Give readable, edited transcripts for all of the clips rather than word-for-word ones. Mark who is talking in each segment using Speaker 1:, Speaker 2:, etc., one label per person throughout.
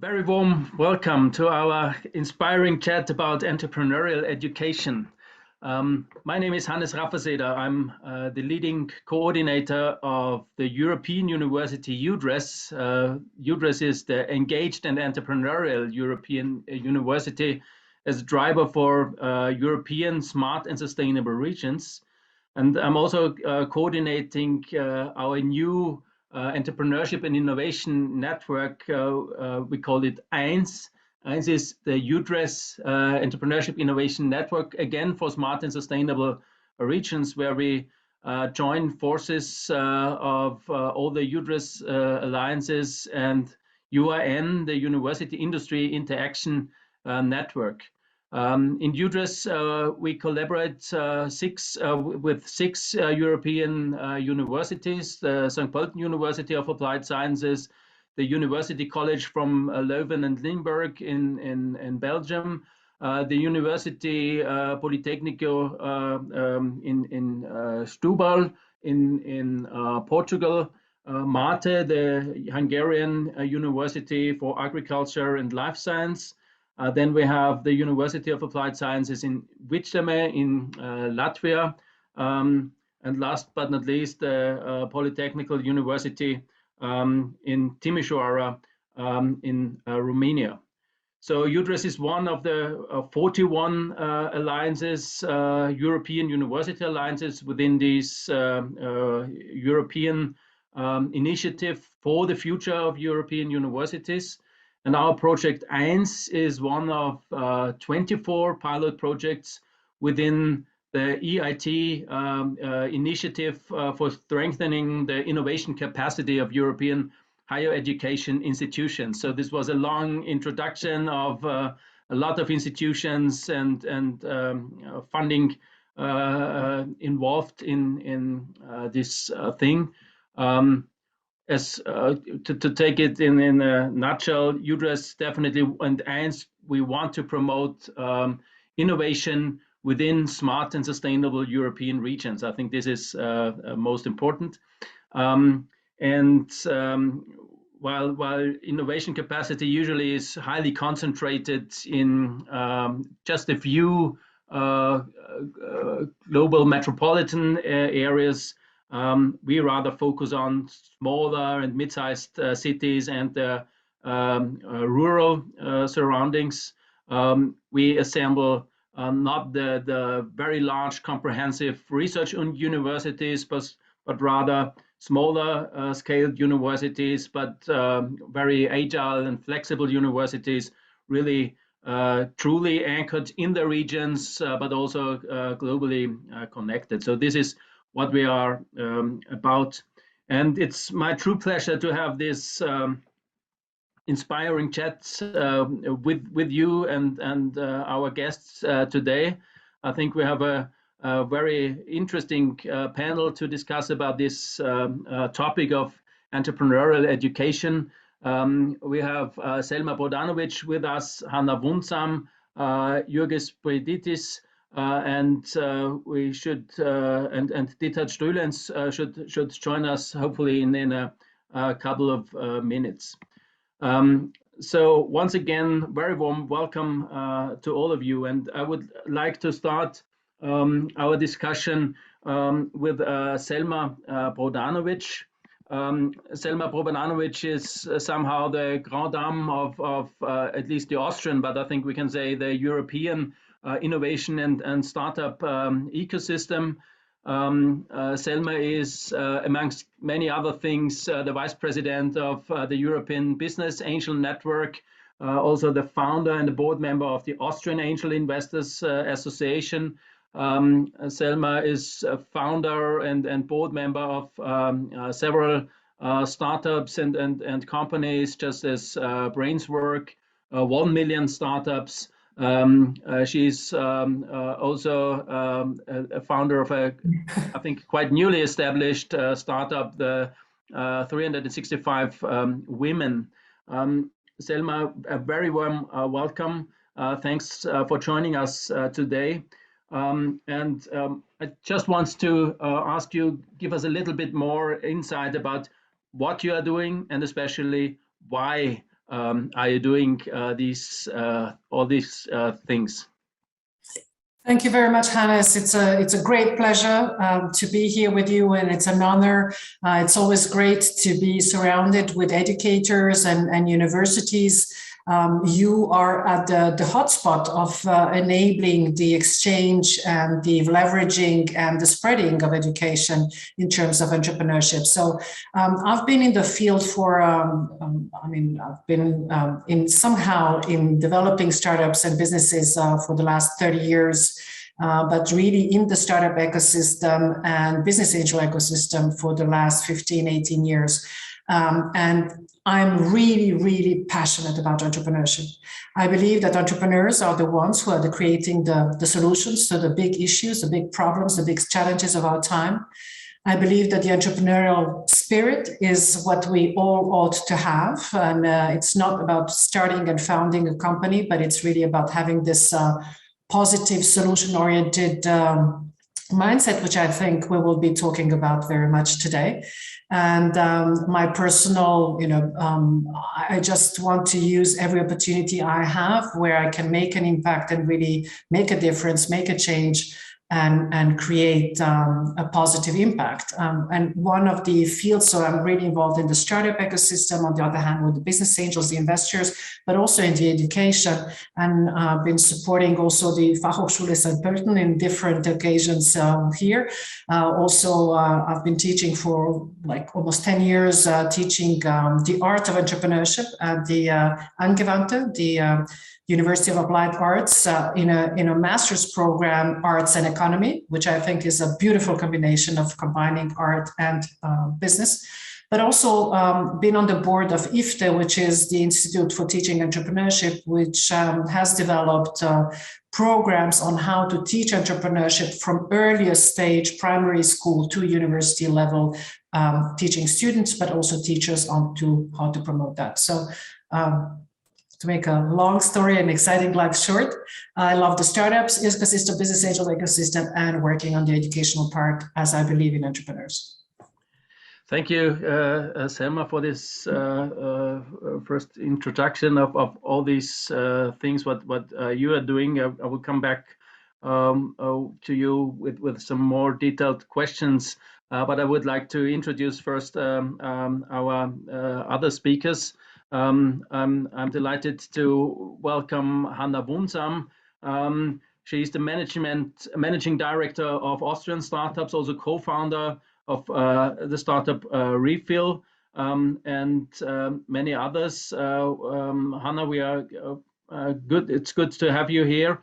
Speaker 1: Very warm welcome to our inspiring chat about entrepreneurial education. My name is Hannes Raffaseder. I'm the leading coordinator of the European University E.I.N.S. E.I.N.S is the Engaged and Entrepreneurial European University as a driver for European smart and sustainable regions. And I'm also coordinating our new entrepreneurship and innovation network. We call it E.I.N.S. E.I.N.S is the E.I.N.S Entrepreneurship Innovation Network, again for smart and sustainable regions, where we join forces of all the E.I.N.S alliances and U.I.N, the University Industry Interaction Network. In E.I.N.S, we collaborate with six European universities: the St. Pölten University of Applied Sciences, the University College from Leuven and Limburg in Belgium, the University Politecnico in Setúbal in Portugal, MATE, the Hungarian University for Agriculture and Life Science. Then we have the University of Applied Sciences in Wundsam in Latvia. And last but not least, the Polytechnical University in Timișoara in Romania. So E.I.N.S is one of the 41 alliances, European university alliances within this European initiative for the future of European universities. And our project E.I.N.S is one of 24 pilot projects within the EIT initiative for strengthening the innovation capacity of European higher education institutions. So this was a long introduction of a lot of institutions and funding involved in this thing. To take it in a nutshell, E.I.N.S definitely, and E.I.N.S, we want to promote innovation within smart and sustainable European regions. I think this is most important. While innovation capacity usually is highly concentrated in just a few global metropolitan areas, we rather focus on smaller and mid-sized cities and rural surroundings. We assemble not the very large comprehensive research universities, but rather smaller scaled universities, but very agile and flexible universities, really truly anchored in the regions, but also globally connected. So this is what we are about. And it's my true pleasure to have this inspiring chat with you and our guests today. I think we have a very interesting panel to discuss about this topic of entrepreneurial education. We have Selma Prodanovic with us, Hanna Wundsam, Juergen, and we should and Diethard should join us hopefully in a couple of minutes. So once again, very warm welcome to all of you, and I would like to start our discussion with Selma Prodanovic. Selma Prodanovic is somehow the grand dame of at least the Austrian, but I think we can say the European innovation and startup ecosystem. Selma is, amongst many other things, the vice president of the European Business Angel Network, also the founder and the board member of the Austrian Angel Investors Association. Selma is a founder and board member of several startups and companies, just as Brainswork, 1 million startups. She's also a founder of a, I think, quite newly established startup, the 365 Women. Selma, a very warm welcome. Thanks for joining us today. I just want to ask you, give us a little bit more insight about what you are doing and especially why are you doing all these things?
Speaker 2: Thank you very much, Hannes. It's a great pleasure to be here with you, and it's an honor. It's always great to be surrounded with educators and universities. You are at the hotspot of enabling the exchange and the leveraging and the spreading of education in terms of entrepreneurship. So I've been in the field for, I've been in developing startups and businesses for the last 30 years. But really in the startup ecosystem and business angel ecosystem for the last 15, 18 years. And I'm really, really passionate about entrepreneurship. I believe that entrepreneurs are the ones who are creating the solutions to the big issues, the big problems, the big challenges of our time. I believe that the entrepreneurial spirit is what we all ought to have. And it's not about starting and founding a company, but it's really about having this positive, solution-oriented mindset, which I think we will be talking about very much today. And my personal, I just want to use every opportunity I have where I can make an impact and really make a difference, make a change, and create a positive impact. And one of the fields, so I'm really involved in the startup ecosystem, on the other hand, with the business angels, the investors, but also in the education. And I've been supporting also the Fachhochschule St. Pölten in different occasions here. Also, I've been teaching for like almost 10 years, teaching the art of entrepreneurship at the Angewandte, the University of Applied Arts in a master's program, Arts and Economy, which I think is a beautiful combination of combining art and business. But also been on the board of IFTE, which is the Institute for Teaching Entrepreneurship, which has developed programs on how to teach entrepreneurship from earliest stage, primary school to university level, teaching students, but also teachers on to how to promote that. So. To make a long story and exciting life short, I love the startups ecosystem, business angel ecosystem, and working on the educational part as I believe in entrepreneurs.
Speaker 1: Thank you, Selma, for this first introduction of all these things, what you are doing. I will come back to you with some more detailed questions, but I would like to introduce first our other speakers. I'm delighted to welcome Hanna Wundsam. She's the managing director of Austrian startups, also co-founder of the startup rePhil, and many others. Hanna, we are good. It's good to have you here.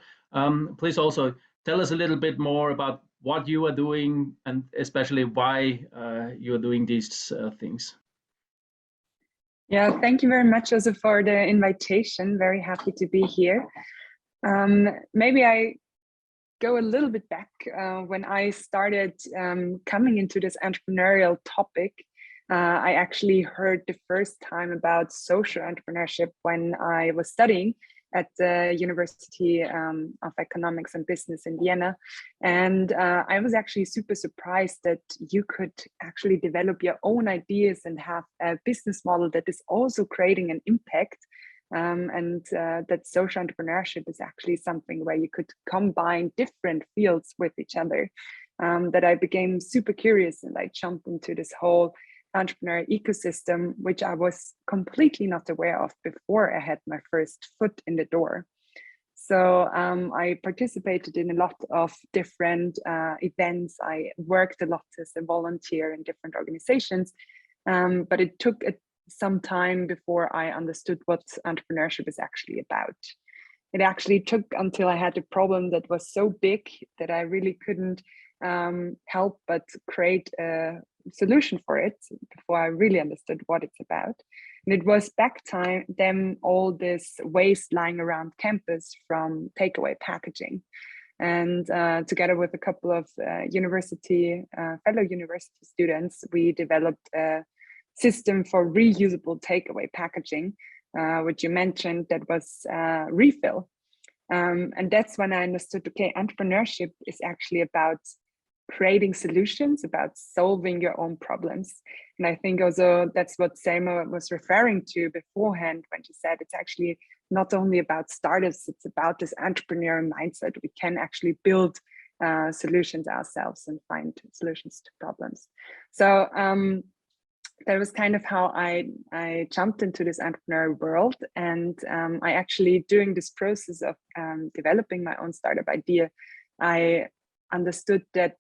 Speaker 1: Please also tell us a little bit more about what you are doing and especially why you are doing these things.
Speaker 3: Yeah, thank you very much also for the invitation. Very happy to be here. Maybe I go a little bit back when I started coming into this entrepreneurial topic. I actually heard the first time about social entrepreneurship when I was studying at the University of Economics and Business in Vienna. And I was actually super surprised that you could actually develop your own ideas and have a business model that is also creating an impact. And that social entrepreneurship is actually something where you could combine different fields with each other. That I became super curious and I jumped into this whole entrepreneurial ecosystem, which I was completely not aware of before I had my first foot in the door. So I participated in a lot of different events. I worked a lot as a volunteer in different organizations, but it took some time before I understood what entrepreneurship is actually about. It actually took until I had a problem that was so big that I really couldn't help but create a solution for it before I really understood what it's about. And it was back then all this waste lying around campus from takeaway packaging. And together with a couple of fellow university students, we developed a system for reusable takeaway packaging, which you mentioned, that was rePhil. And that's when I understood, okay, entrepreneurship is actually about creating solutions, about solving your own problems. And I think also that's what Selma was referring to beforehand when she said it's actually not only about startups, it's about this entrepreneurial mindset. We can actually build solutions ourselves and find solutions to problems. So that was kind of how I jumped into this entrepreneurial world. And I actually, during this process of developing my own startup idea, I understood that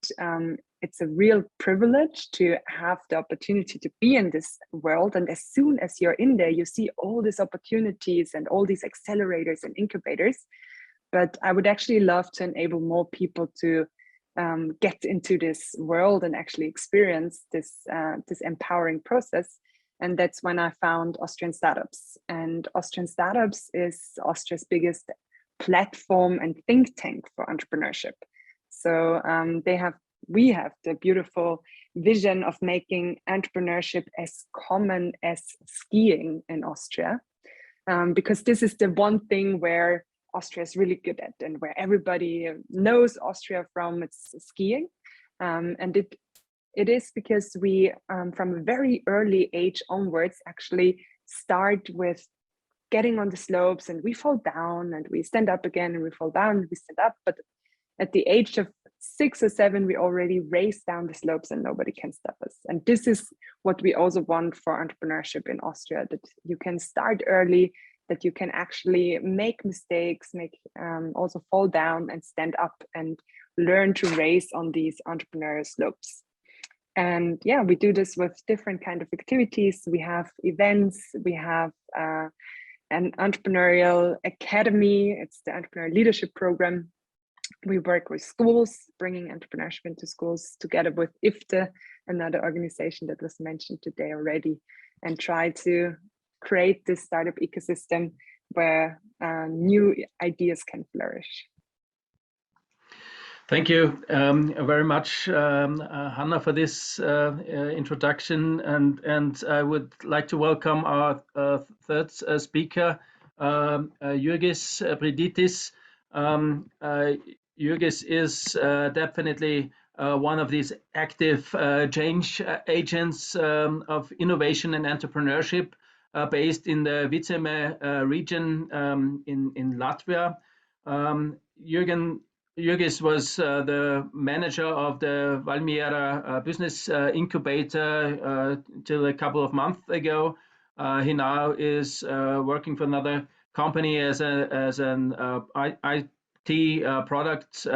Speaker 3: it's a real privilege to have the opportunity to be in this world. And as soon as you're in there, you see all these opportunities and all these accelerators and incubators. But I would actually love to enable more people to get into this world and actually experience this empowering process. And that's when I found Austrian Startups. And Austrian Startups is Austria's biggest platform and think tank for entrepreneurship. So we have the beautiful vision of making entrepreneurship as common as skiing in Austria, because this is the one thing where Austria is really good at and where everybody knows Austria from its skiing. And it is because we, from a very early age onwards, actually start with getting on the slopes and we fall down and we stand up again and we fall down and we stand up. But at the age of 6 or 7, we already race down the slopes and nobody can stop us. And this is what we also want for entrepreneurship in Austria, that you can start early, that you can actually make mistakes, also fall down and stand up and learn to race on these entrepreneurial slopes. And yeah, we do this with different kind of activities. We have events, we have an entrepreneurial academy. It's the entrepreneurial leadership program. We work with schools, bringing entrepreneurship into schools together with E.I.N.S, another organization that was mentioned today already, and try to create this startup ecosystem where new ideas can flourish.
Speaker 1: Thank you very much, Hanna, for this introduction. And I would like to welcome our third speaker, E.I.N.S. Juergen is definitely one of these active change agents of innovation and entrepreneurship based in the Wundsam region in Latvia. Juergen was the manager of the Valmiera business incubator till a couple of months ago. He now is working for another company as an IT product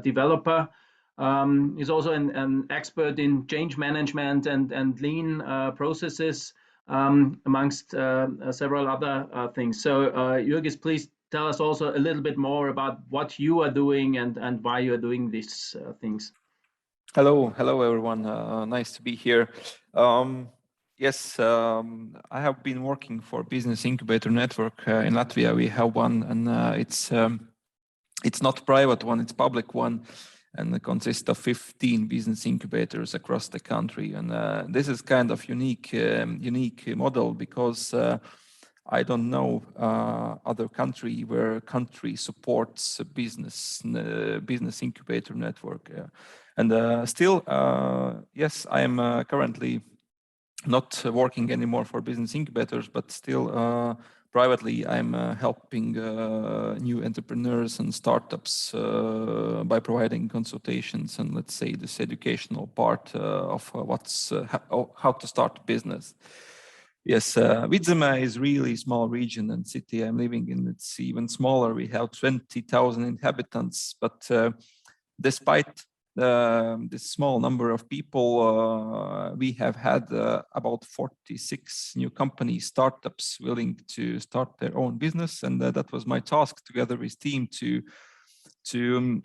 Speaker 1: developer. He's also an expert in change management and lean processes, amongst several other things. So Juergen, please tell us also a little bit more about what you are doing and why you are doing these things.
Speaker 4: Hello everyone. Nice to be here. Yes, I have been working for Business Incubator Network in Latvia. We have one, and it's not a private one; it's a public one, and it consists of 15 business incubators across the country. And this is kind of unique model because I don't know other country where country supports a business incubator network. And still, yes, I am currently not working anymore for business incubators, but still privately I'm helping new entrepreneurs and startups by providing consultations and, let's say, this educational part of how to start a business. Yes, Wundsam is really small region and city I'm living in. It's even smaller. We have 20,000 inhabitants, but despite this small number of people, we have had about 46 new companies, startups willing to start their own business, and that was my task together with team to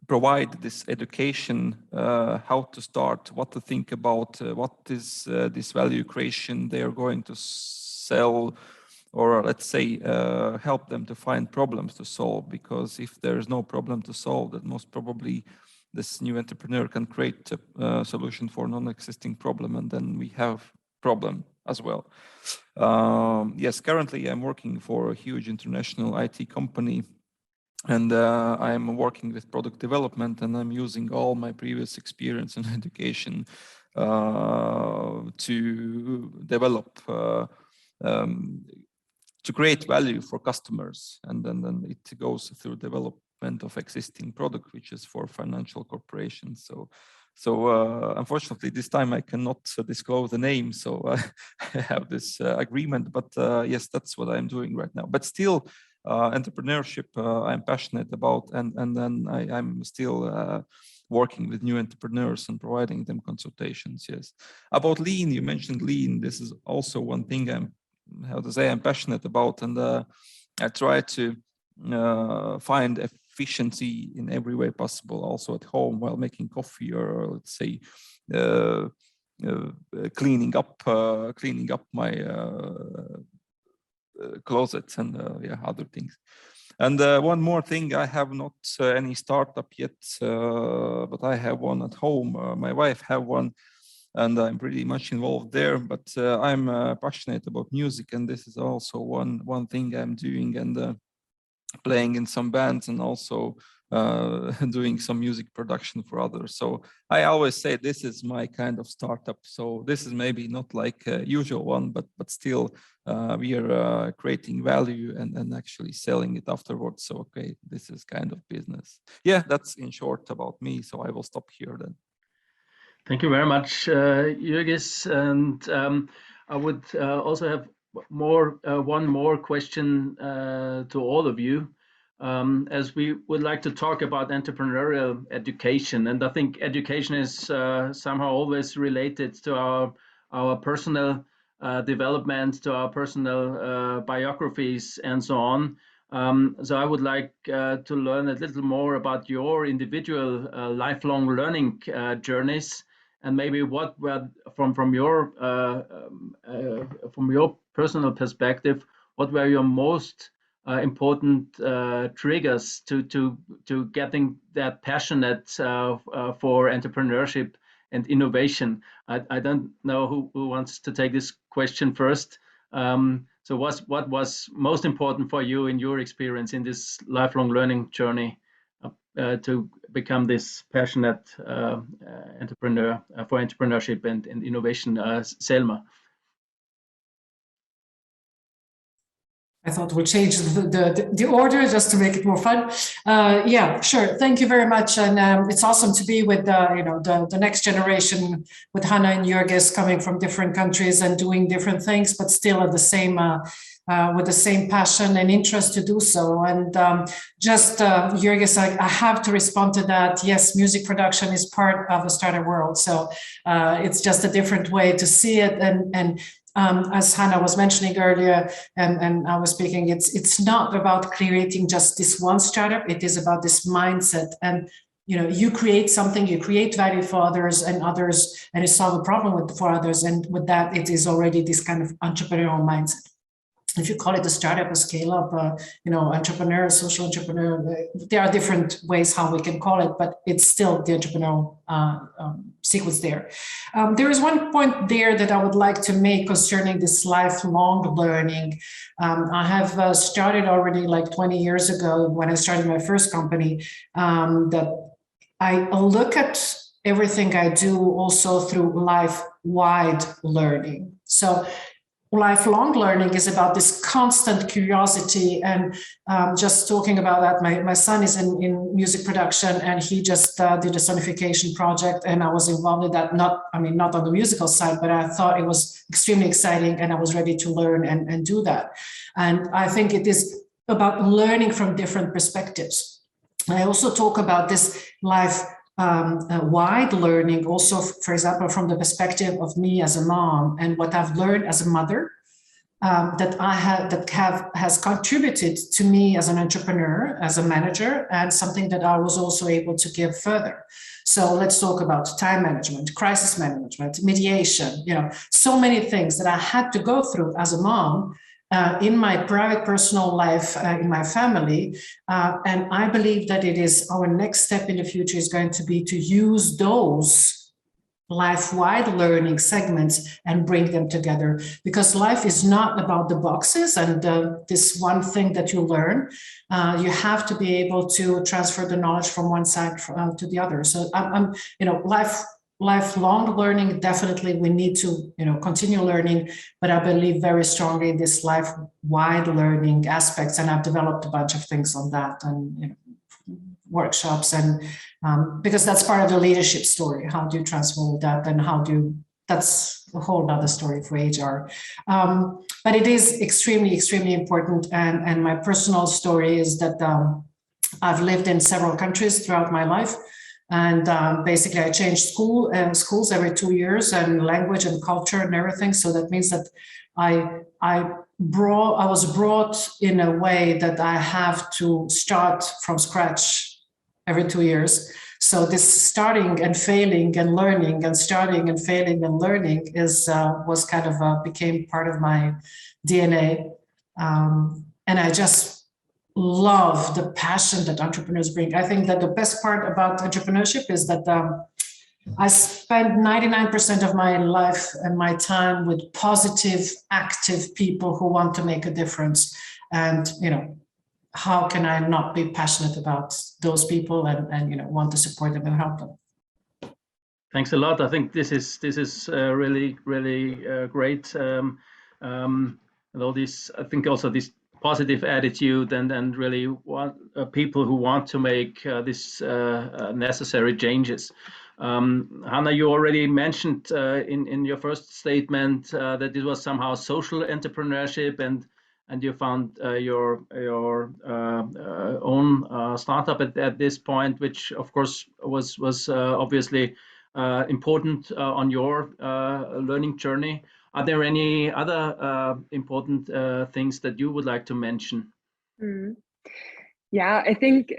Speaker 4: provide this education, how to start, what to think about, what is this value creation they are going to sell, or let's say help them to find problems to solve. Because if there is no problem to solve, then most probably this new entrepreneur can create a solution for non-existing problem, and then we have problem as well. Yes, currently I'm working for a huge international IT company, and I'm working with product development, and I'm using all my previous experience and education to develop, to create value for customers, and then it goes through development of existing product, which is for financial corporations. So unfortunately, this time I cannot disclose the name, so I have this agreement. But yes, that's what I'm doing right now. But still, entrepreneurship I'm passionate about, and then I'm still working with new entrepreneurs and providing them consultations. Yes, about lean, you mentioned lean. This is also one thing I'm passionate about, and I try to find efficiency in every way possible, also at home while making coffee, or let's say cleaning up my closets and other things. And one more thing, I have not any startup yet, but I have one at home. My wife have one, and I'm pretty much involved there. But I'm passionate about music, and this is also one thing I'm doing, and playing in some bands, and also doing some music production for others. So I always say this is my kind of startup. So this is maybe not like a usual one, but still we are creating value and actually selling it afterwards. So okay, this is kind of business. Yeah, that's in short about me. So I will stop here then.
Speaker 1: Thank you very much, Juergen. And I would also have one more question to all of you, as we would like to talk about entrepreneurial education. And I think education is somehow always related to our personal development, to our personal biographies, and so on. So I would like to learn a little more about your individual lifelong learning journeys, and maybe what were from your personal perspective, what were your most important triggers to getting that passionate for entrepreneurship and innovation? I don't know who wants to take this question first. So what was most important for you in your experience in this lifelong learning journey to become this passionate entrepreneur for entrepreneurship and innovation? Selma.
Speaker 2: I thought we'll change the order just to make it more fun. Yeah, sure. Thank you very much. And it's awesome to be with the next generation, with Hanna and Juergen coming from different countries and doing different things, but still at the same with the same passion and interest to do so. And Juergen, I have to respond to that. Yes, music production is part of the startup world. So it's just a different way to see it. And as Hanna was mentioning earlier, and I was speaking, it's not about creating just this one startup. It is about this mindset. And you create something, you create value for others, and you solve a problem for others. And with that, it is already this kind of entrepreneurial mindset. If you call it a startup, a scale up, entrepreneur, social entrepreneur, there are different ways how we can call it, but it's still the entrepreneurial sequence there. There is one point there that I would like to make concerning this lifelong learning. I have started already like 20 years ago when I started my first company, that I look at everything I do also through life-wide learning. So lifelong learning is about this constant curiosity, and just talking about that, my son is in music production, and he just did a sonification project, and I was involved in that, not on the musical side, but I thought it was extremely exciting, and I was ready to learn and do that. And I think it is about learning from different perspectives. I also talk about this wide learning also, for example, from the perspective of me as a mom and what I've learned as a mother, has contributed to me as an entrepreneur, as a manager, and something that I was also able to give further. So let's talk about time management, crisis management, mediation, so many things that I had to go through as a mom, in my private personal life, in my family. And I believe that it is our next step in the future is going to be to use those life-wide learning segments and bring them together, because life is not about the boxes and this one thing that you learn. You have to be able to transfer the knowledge from one side to the other. So life lifelong learning. Definitely, we need to, continue learning, but I believe very strongly in this life-wide learning aspects, and I've developed a bunch of things on that, and workshops, and because that's part of the leadership story. How do you transform that, and that's a whole other story for HR. But it is extremely, extremely important. And my personal story is that I've lived in several countries throughout my life. And basically I changed schools every 2 years, and language and culture and everything. So that means that I was brought in a way that I have to start from scratch every 2 years. So this starting and failing and learning, and starting and failing and learning was kind of became part of my DNA. And I just love the passion that entrepreneurs bring. I think that the best part about entrepreneurship is that I spend 99% of my life and my time with positive, active people who want to make a difference. And, how can I not be passionate about those people and want to support them and help them?
Speaker 1: Thanks a lot. I think this is really great. And all this, I think also this positive attitude and really people who want to make this necessary changes. Hannah, you already mentioned in your first statement that it was somehow social entrepreneurship, and you found your own startup at this point, which of course was obviously important on your learning journey. Are there any other important things that you would like to mention?
Speaker 3: Yeah, I think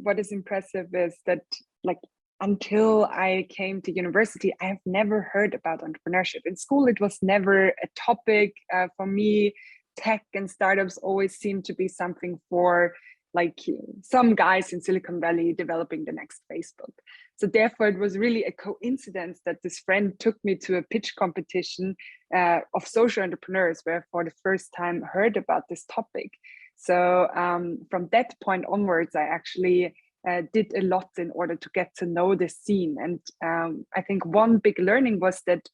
Speaker 3: what is impressive is that, like, until I came to university, I have never heard about entrepreneurship. In school, it was never a topic for me. Tech and startups always seemed to be something for like some guys in Silicon Valley developing the next Facebook. So therefore, it was really a coincidence that this friend took me to a pitch competition of social entrepreneurs, where I for the first time heard about this topic. So from that point onwards, I actually did a lot in order to get to know the scene. And I think one big learning was that,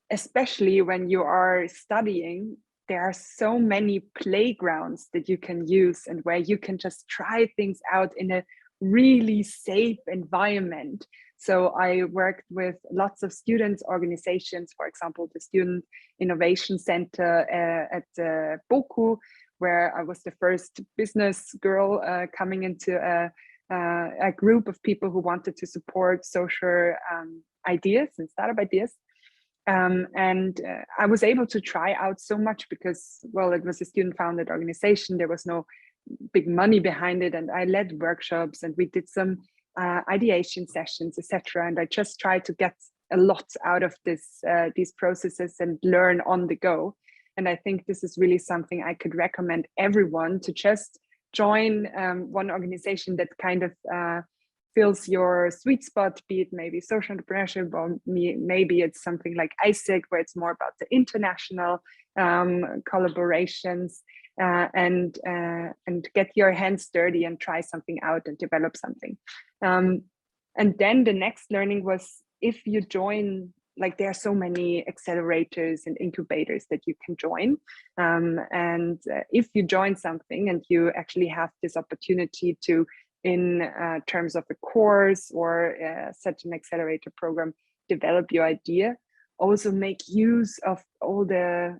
Speaker 3: especially when you are studying, there are so many playgrounds that you can use and where you can just try things out in a really safe environment. So I worked with lots of students' organizations, for example, the Student Innovation Center at Boku, where I was the first business girl coming into a group of people who wanted to support social ideas and startup ideas. And I was able to try out so much because, well, it was a student-founded organization. There was no big money behind it, and I led workshops, and we did some ideation sessions, etc. And I just tried to get a lot out of these processes and learn on the go. And I think this is really something I could recommend everyone to just join one organization that kind of fills your sweet spot, be it maybe social entrepreneurship, or maybe it's something like ISIC, where it's more about the international collaborations, and get your hands dirty and try something out and develop something. And then the next learning was, if you join, like, there are so many accelerators and incubators that you can join. And if you join something and you actually have this opportunity to, in terms of a course or such an accelerator program, develop your idea, also make use of all the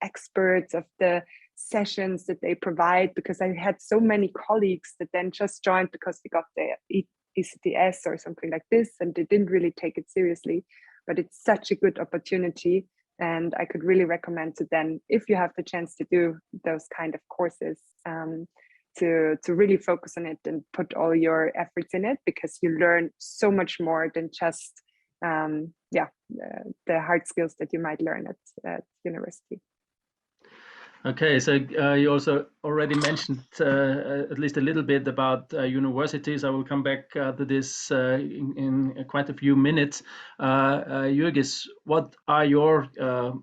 Speaker 3: experts of the sessions that they provide, because I had so many colleagues that then just joined because they got the E³UDRES² or something like this, and they didn't really take it seriously. But it's such a good opportunity, and I could really recommend to then, if you have the chance to do those kind of courses, to really focus on it and put all your efforts in it, because you learn so much more than just the hard skills that you might learn at university.
Speaker 1: Okay, so you also already mentioned at least a little bit about universities. I will come back to this in quite a few minutes. Juergen, what are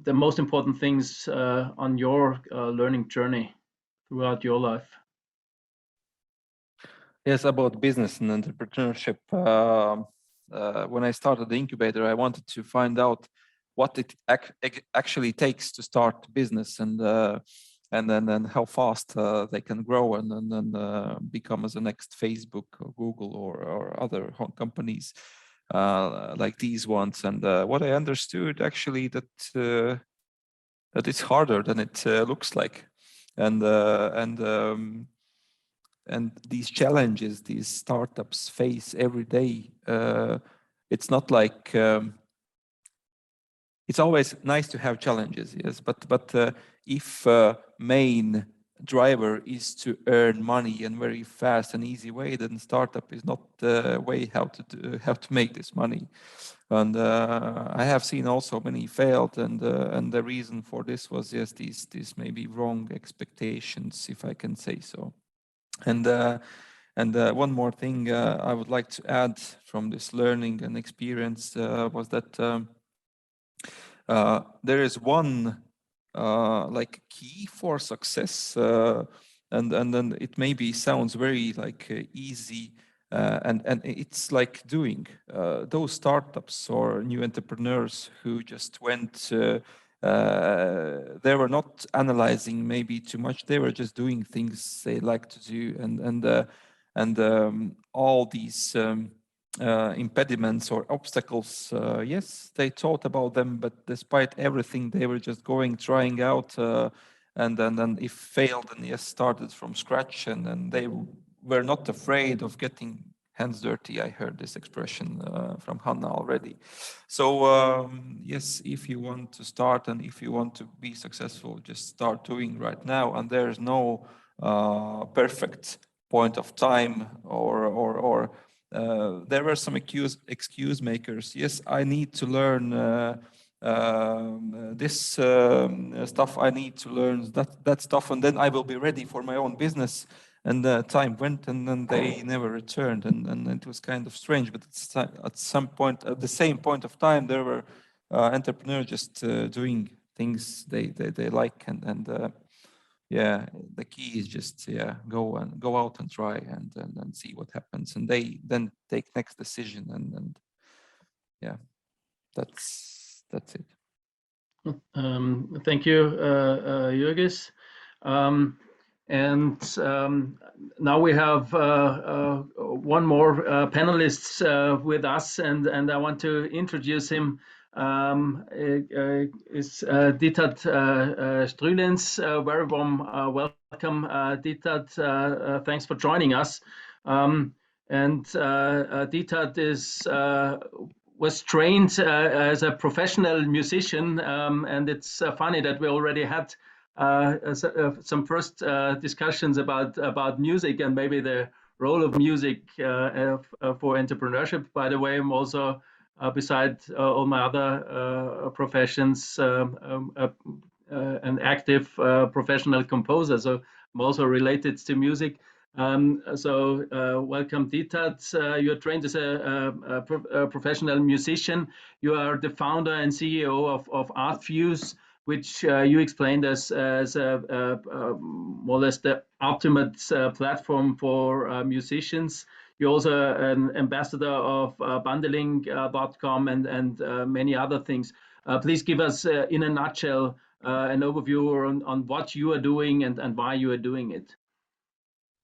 Speaker 1: the most important things on your learning journey throughout your life?
Speaker 4: Yes, about business and entrepreneurship. when I started the incubator, I wanted to find out what it actually takes to start business, and then how fast they can grow and then become as the next Facebook or Google or other companies like these ones. And what I understood actually that it's harder than it looks like, and these challenges these startups face every day. It's not like it's always nice to have challenges, yes, but if main driver is to earn money in very fast and easy way, then startup is not the way how to make this money. And I have seen also many failed, and the reason for this was, yes, these maybe wrong expectations, if I can say so. And one more thing I would like to add from this learning and experience was that there is one like key for success, and then it maybe sounds very like easy, and it's like doing those startups or new entrepreneurs who just went. They were not analyzing maybe too much. They were just doing things they like to do, and all these impediments or obstacles, yes, they thought about them, but despite everything, they were just trying out, and then if failed, and yes, started from scratch, and then they were not afraid of getting hands dirty. I heard this expression from Hanna already. So yes, if you want to start and if you want to be successful, just start doing right now, and there's no perfect point of time or there were some excuse makers. Yes, I need to learn this stuff. I need to learn that stuff, and then I will be ready for my own business. And time went, and then they never returned, and it was kind of strange. But at some point, at the same point of time, there were entrepreneurs just doing things they like, and yeah, the key is just go out and try and see what happens, and they then take next decision, and yeah, that's it.
Speaker 1: Thank you, Juergen. And now we have one more panelist with us, and I want to introduce him. Is Diethard Strülens. Very warm welcome, Diethard. Thanks for joining us. And Diethard was trained as a professional musician, and it's funny that we already had some first discussions about music and maybe the role of music for entrepreneurship. By the way, I'm also, besides all my other professions, an active professional composer. So I'm also related to music. Welcome, Diethard. You're trained as a professional musician. You are the founder and CEO of E³UDRES², which you explained as more or less the ultimate platform for musicians. You're also an ambassador of bundling.com and many other things. Please give us, in a nutshell, an overview on what you are doing and why you are doing it.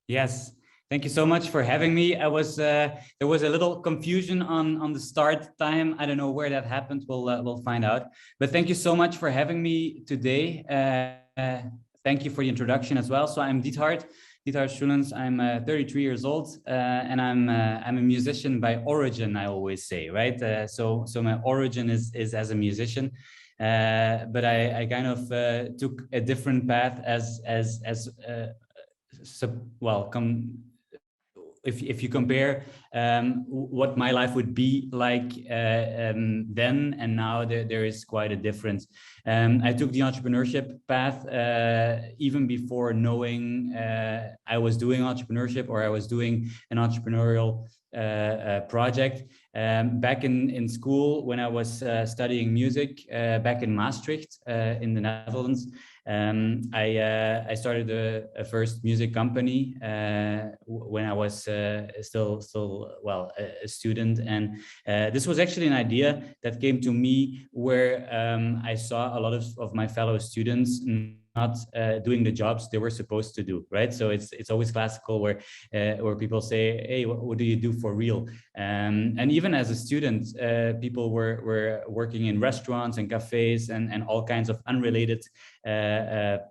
Speaker 5: Yes, thank you so much for having me. There was a little confusion on the start time. I don't know where that happened. We'll find out. But thank you so much for having me today. Thank you for the introduction as well. So I'm Diethard Strülens. I'm 33 years old, and I'm a musician by origin, I always say, right? So my origin is as a musician. But I kind of took a different path if you compare what my life would be like then and now, there is quite a difference. I took the entrepreneurship path even before knowing I was doing entrepreneurship or I was doing an entrepreneurial project. Back in school when I was studying music back in Maastricht in the Netherlands, I started a first music company when I was still a student, and this was actually an idea that came to me where I saw a lot of my fellow students not doing the jobs they were supposed to do, right? So it's always classical where people say, hey, what do you do for real? And even as a student, people were working in restaurants and cafes and all kinds of unrelated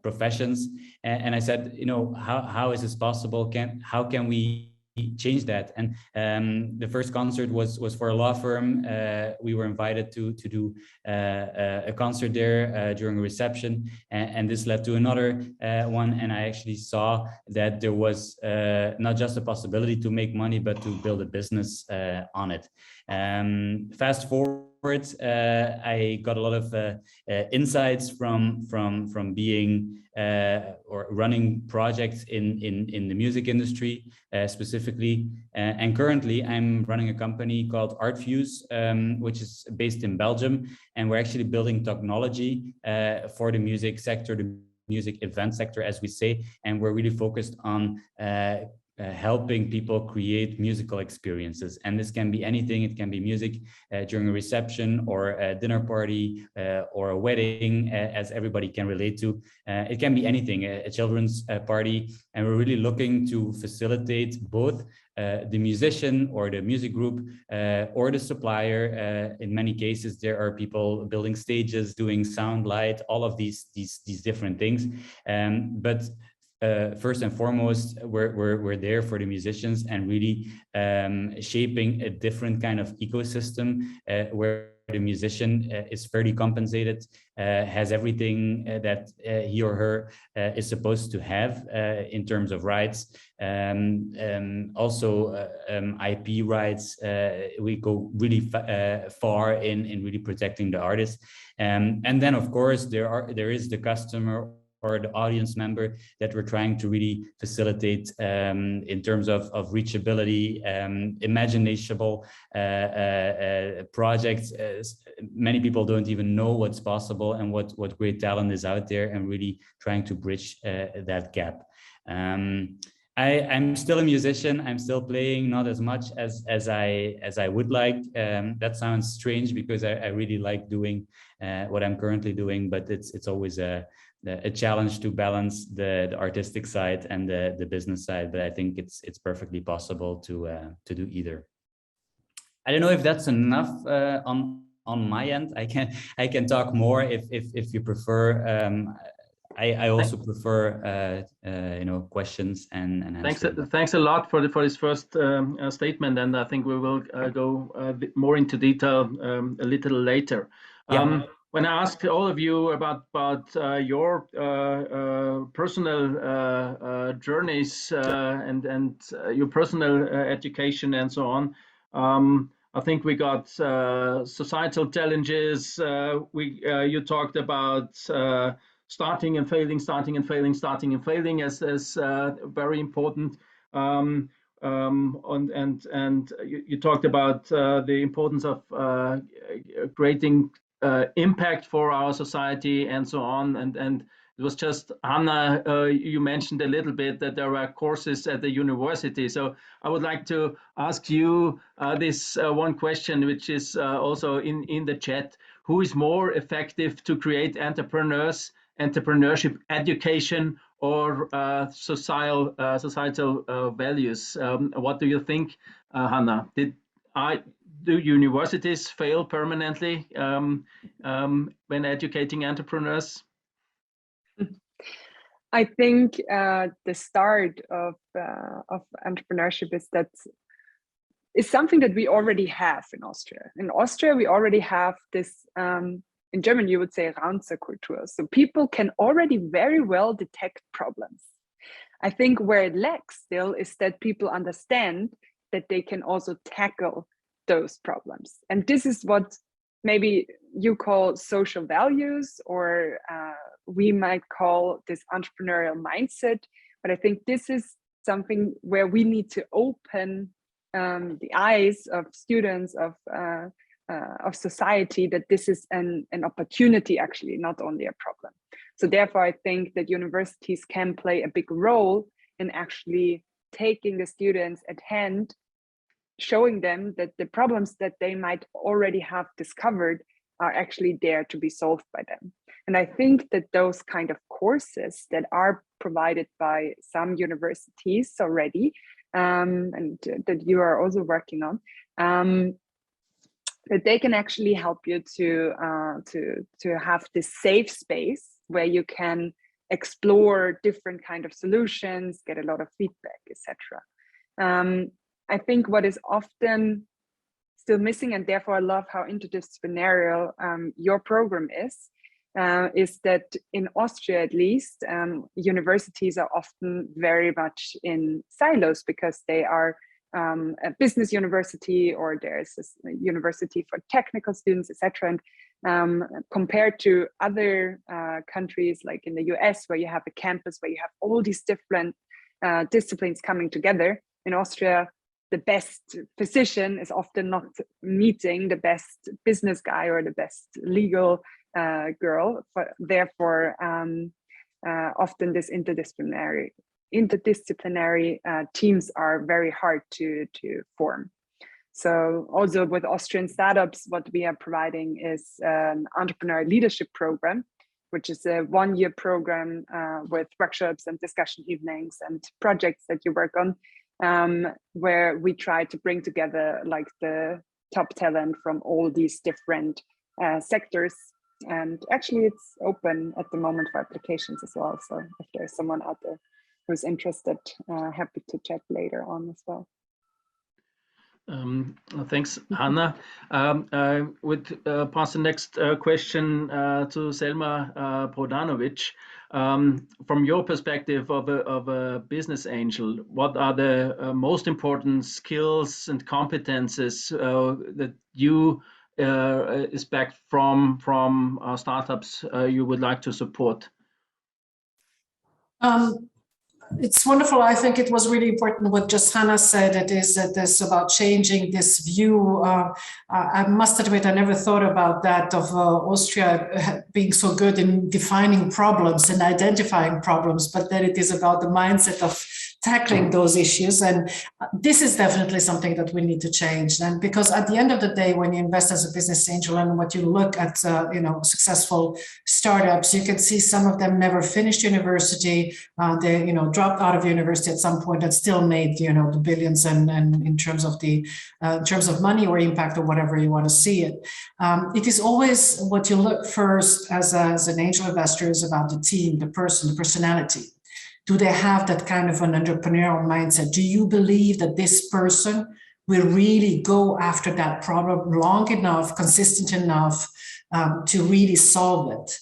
Speaker 5: professions. And I said, you know, how is this possible? How can we change that? And the first concert was for a law firm. We were invited to do a concert there during a reception, and this led to another one. And I actually saw that there was not just a possibility to make money, but to build a business on it. Fast forward, I got a lot of insights from being or running projects in the music industry specifically, and currently I'm running a company called E.I.N.S, which is based in Belgium, and we're actually building technology for the music sector, the music event sector, as we say, and we're really focused on helping people create musical experiences. And this can be anything. It can be music during a reception or a dinner party or a wedding, as everybody can relate to. It can be anything, a children's party. And we're really looking to facilitate both the musician or the music group or the supplier. In many cases, there are people building stages, doing sound, light, all of these different things. But first and foremost, we're there for the musicians and really shaping a different kind of ecosystem where the musician is fairly compensated, has everything that he or her is supposed to have in terms of rights. Also IP rights. We go really far in really protecting the artist. And then, of course, there is the customer or the audience member that we're trying to really facilitate in terms of reachability, imaginable projects. Many people don't even know what's possible and what great talent is out there, and really trying to bridge that gap. I'm still a musician. I'm still playing, not as much as I would like. That sounds strange because I really like doing what I'm currently doing, but it's always a challenge to balance the artistic side and the business side. But I think it's perfectly possible to do either. I don't know if that's enough on my end. I can talk more if you prefer. I also prefer questions and answers.
Speaker 1: Thanks a lot for this first statement, and I think we will go a bit more into detail a little later.
Speaker 5: Yeah.
Speaker 1: When I asked all of you about your personal journeys and your personal education and so on, I think we got societal challenges. You talked about starting and failing as very important. And you talked about the importance of creating impact for our society and so on. And it was just Hannah, you mentioned a little bit that there were courses at the university. So I would like to ask you this one question, which is also in the chat. Who is more effective to create entrepreneurship education or societal values? What do you think, Hannah? Do universities fail permanently when educating entrepreneurs?
Speaker 3: I think the start of entrepreneurship is something that we already have in Austria. In Austria, we already have this. In German, you would say Raunzerkultur. So people can already very well detect problems. I think where it lacks still is that people understand that they can also tackle those problems. And this is what maybe you call social values, or we might call this entrepreneurial mindset. But I think this is something where we need to open the eyes of students, of society, that this is an opportunity, actually, not only a problem. So therefore, I think that universities can play a big role in actually taking the students at hand, showing them that the problems that they might already have discovered are actually there to be solved by them. And I think that those kind of courses that are provided by some universities already, and that you are also working on, that they can actually help you to have this safe space where you can explore different kind of solutions, get a lot of feedback, etc. I think what is often still missing, and therefore I love how interdisciplinarial your program is that in Austria, at least, universities are often very much in silos because they are a business university, or there's a university for technical students, etc. And compared to other countries like in the US, where you have a campus where you have all these different disciplines coming together, in Austria, the best physician is often not meeting the best business guy or the best legal girl. But therefore, often this interdisciplinary teams are very hard to form. So also with Austrian startups, what we are providing is an entrepreneurial leadership program, which is a one-year program with workshops and discussion evenings and projects that you work on, where we try to bring together like the top talent from all these different sectors. And actually it's open at the moment for applications as well. So if there's someone out there who's interested, happy to chat later on as well.
Speaker 1: Thanks, Hannah. Would pass the next question to Selma Prodanovic. From your perspective of a business angel, what are the most important skills and competences that you expect from startups you would like to support?
Speaker 2: It's wonderful. I think it was really important what just Hannah said. It is that this about changing this view. I must admit, I never thought about that of Austria being so good in defining problems and identifying problems, but that it is about the mindset of tackling those issues. And this is definitely something that we need to change. And because at the end of the day, when you invest as a business angel and what you look at, successful startups, you can see some of them never finished university. They, dropped out of university at some point and still made, the billions and in terms of money or impact or whatever you want to see it. It is always what you look first as an angel investor is about the team, the person, the personality. Do they have that kind of an entrepreneurial mindset? Do you believe that this person will really go after that problem long enough, consistent enough to really solve it?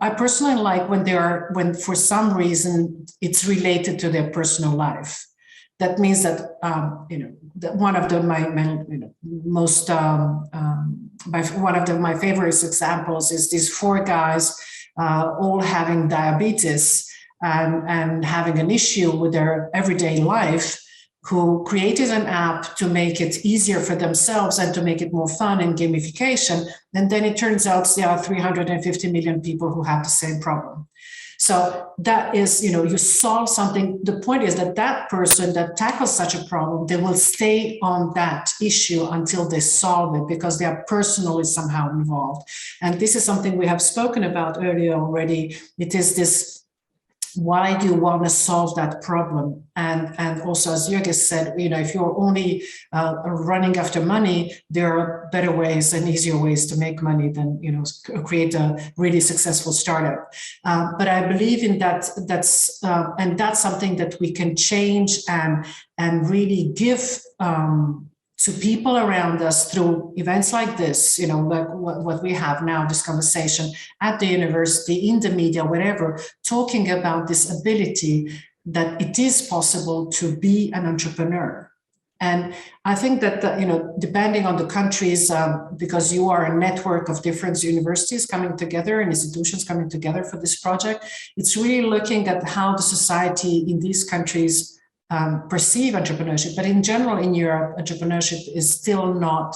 Speaker 2: I personally like when for some reason it's related to their personal life. That means that that one of my favorite examples is these 4 guys all having diabetes and having an issue with their everyday life, who created an app to make it easier for themselves and to make it more fun and gamification. And then it turns out there are 350 million people who have the same problem. So that is, you solve something. The point is that person that tackles such a problem, they will stay on that issue until they solve it because they are personally somehow involved. And this is something we have spoken about earlier already. It is this, why do you want to solve that problem? And also, as Juergen said, if you're only running after money, there are better ways and easier ways to make money than create a really successful startup. But I believe in that. That's something that we can change and really give to people around us through events like this, like what we have now, this conversation at the university, in the media, whatever, talking about this ability that it is possible to be an entrepreneur. And I think that, depending on the countries, because you are a network of different universities coming together and institutions coming together for this project, it's really looking at how the society in these countries perceive entrepreneurship. But in general, in Europe, entrepreneurship is still not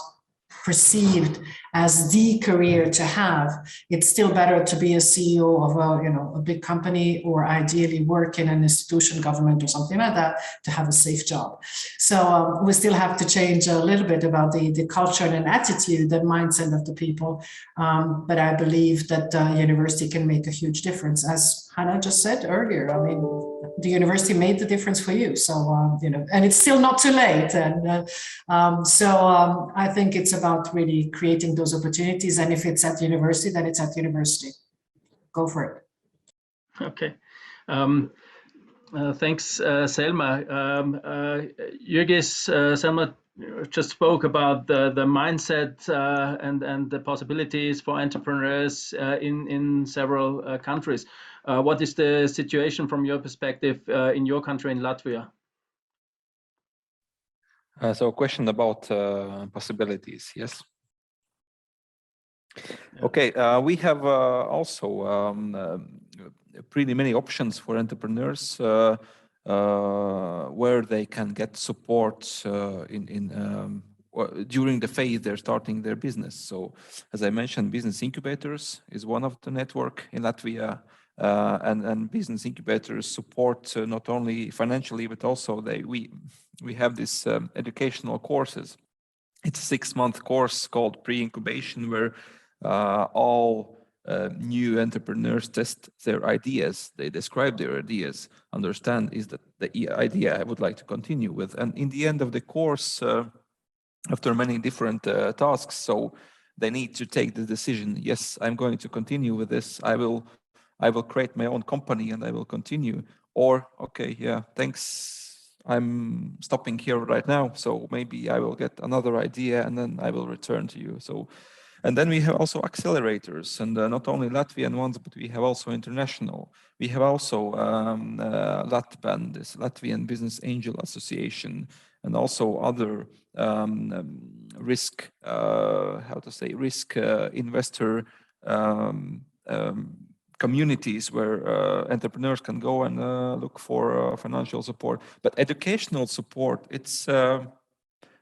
Speaker 2: perceived as the career to have. It's still better to be a CEO of a big company, or ideally work in an institution, government or something like that, to have a safe job. So we still have to change a little bit about the culture and attitude and mindset of the people. But I believe that university can make a huge difference. As Hannah just said earlier, I mean, the university made the difference for you. So, and it's still not too late. And I think it's about really creating those opportunities. And if it's at university, then it's at university. Go for it.
Speaker 1: Okay. Thanks, Selma. Selma just spoke about the mindset and the possibilities for entrepreneurs in several countries. What is the situation from your perspective in your country, in Latvia?
Speaker 4: So a question about possibilities, yes?
Speaker 1: Yeah.
Speaker 4: Okay, we have also pretty many options for entrepreneurs where they can get support during the phase they're starting their business. So as I mentioned, business incubators is one of the network in Latvia, and business incubators support not only financially, but also we have this educational courses. It's a 6-month course called pre-incubation, where all new entrepreneurs test their ideas. They describe their ideas, understand is that the idea I would like to continue with. And in the end of the course, after many different tasks, so they need to take the decision, yes, I'm going to continue with this. I will create my own company and I will continue. Or, okay, yeah, thanks, I'm stopping here right now. So maybe I will get another idea and then I will return to you. So, and then we have also accelerators, and not only Latvian ones, but we have also international. We have also LATBAN, this Latvian Business Angel Association, and also other risk investor communities where entrepreneurs can go and look for financial support. But educational support, it's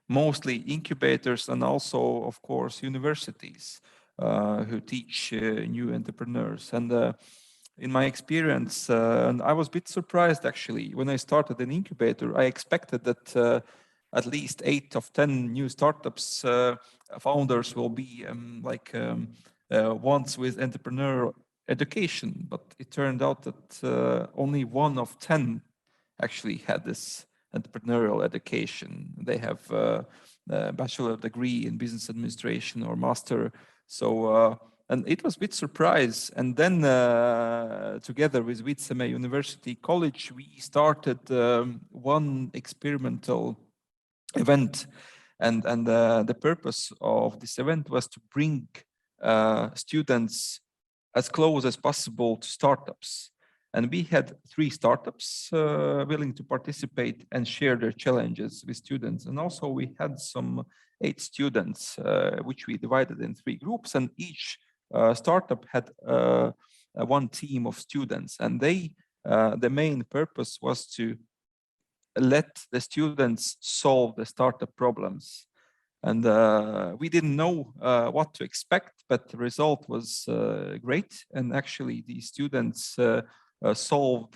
Speaker 4: mostly incubators and also, of course, universities who teach new entrepreneurs. And in my experience, and I was a bit surprised actually, when I started an incubator, I expected that at least 8 of 10 new startups founders will be ones with entrepreneurial education, but it turned out that only 1 of 10 actually had this entrepreneurial education. They have a bachelor degree in business administration or master. So, and it was a bit surprise. And then together with Wundsam University College, we started one experimental event. And the purpose of this event was to bring students as close as possible to startups. And we had 3 startups willing to participate and share their challenges with students. And also we had some 8 students, which we divided in 3 groups. And each startup had 1 team of students. And the main purpose was to let the students solve the startup problems. And we didn't know what to expect, but the result was great. And actually, the students solved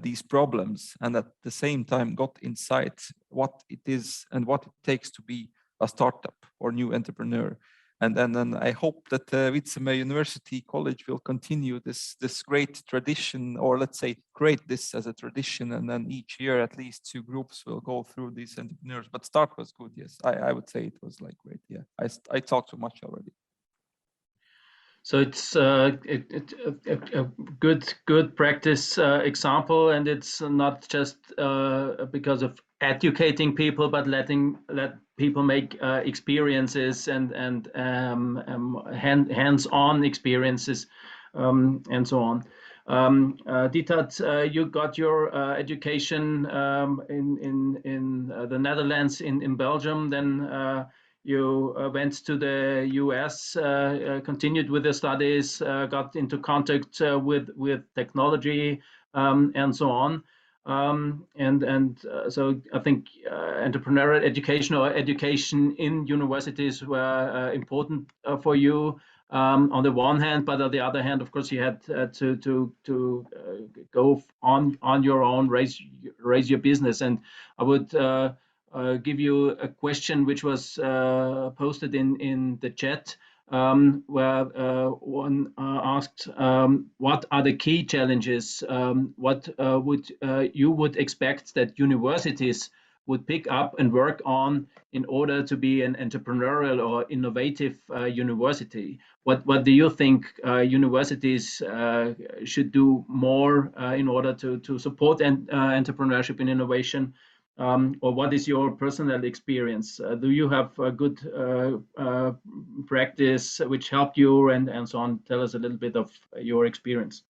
Speaker 4: these problems, and at the same time got insight what it is and what it takes to be a startup or new entrepreneur. And then I hope that Wundsam University College will continue this great tradition, or let's say create this as a tradition, and then each year at least 2 groups will go through these entrepreneurs. But start was good, yes. I would say it was like great, yeah. I talked too much already.
Speaker 1: So it's a good practice example, and it's not just because of educating people, but let people make experiences and hands-on experiences and so on. Diethard, you got your education in the Netherlands, in Belgium, then you went to the US, continued with the studies, got into contact with technology and so on. So I think entrepreneurial education or education in universities were important for you on the one hand, but on the other hand, of course, you had to go on your own, raise your business. And I would give you a question which was posted in the chat, where one asked, what are the key challenges? What would you would expect that universities would pick up and work on in order to be an entrepreneurial or innovative university? What do you think universities should do more in order to support entrepreneurship and innovation? Or what is your personal experience? Do you have a good practice which helped you and so on? Tell us a little bit of your experience.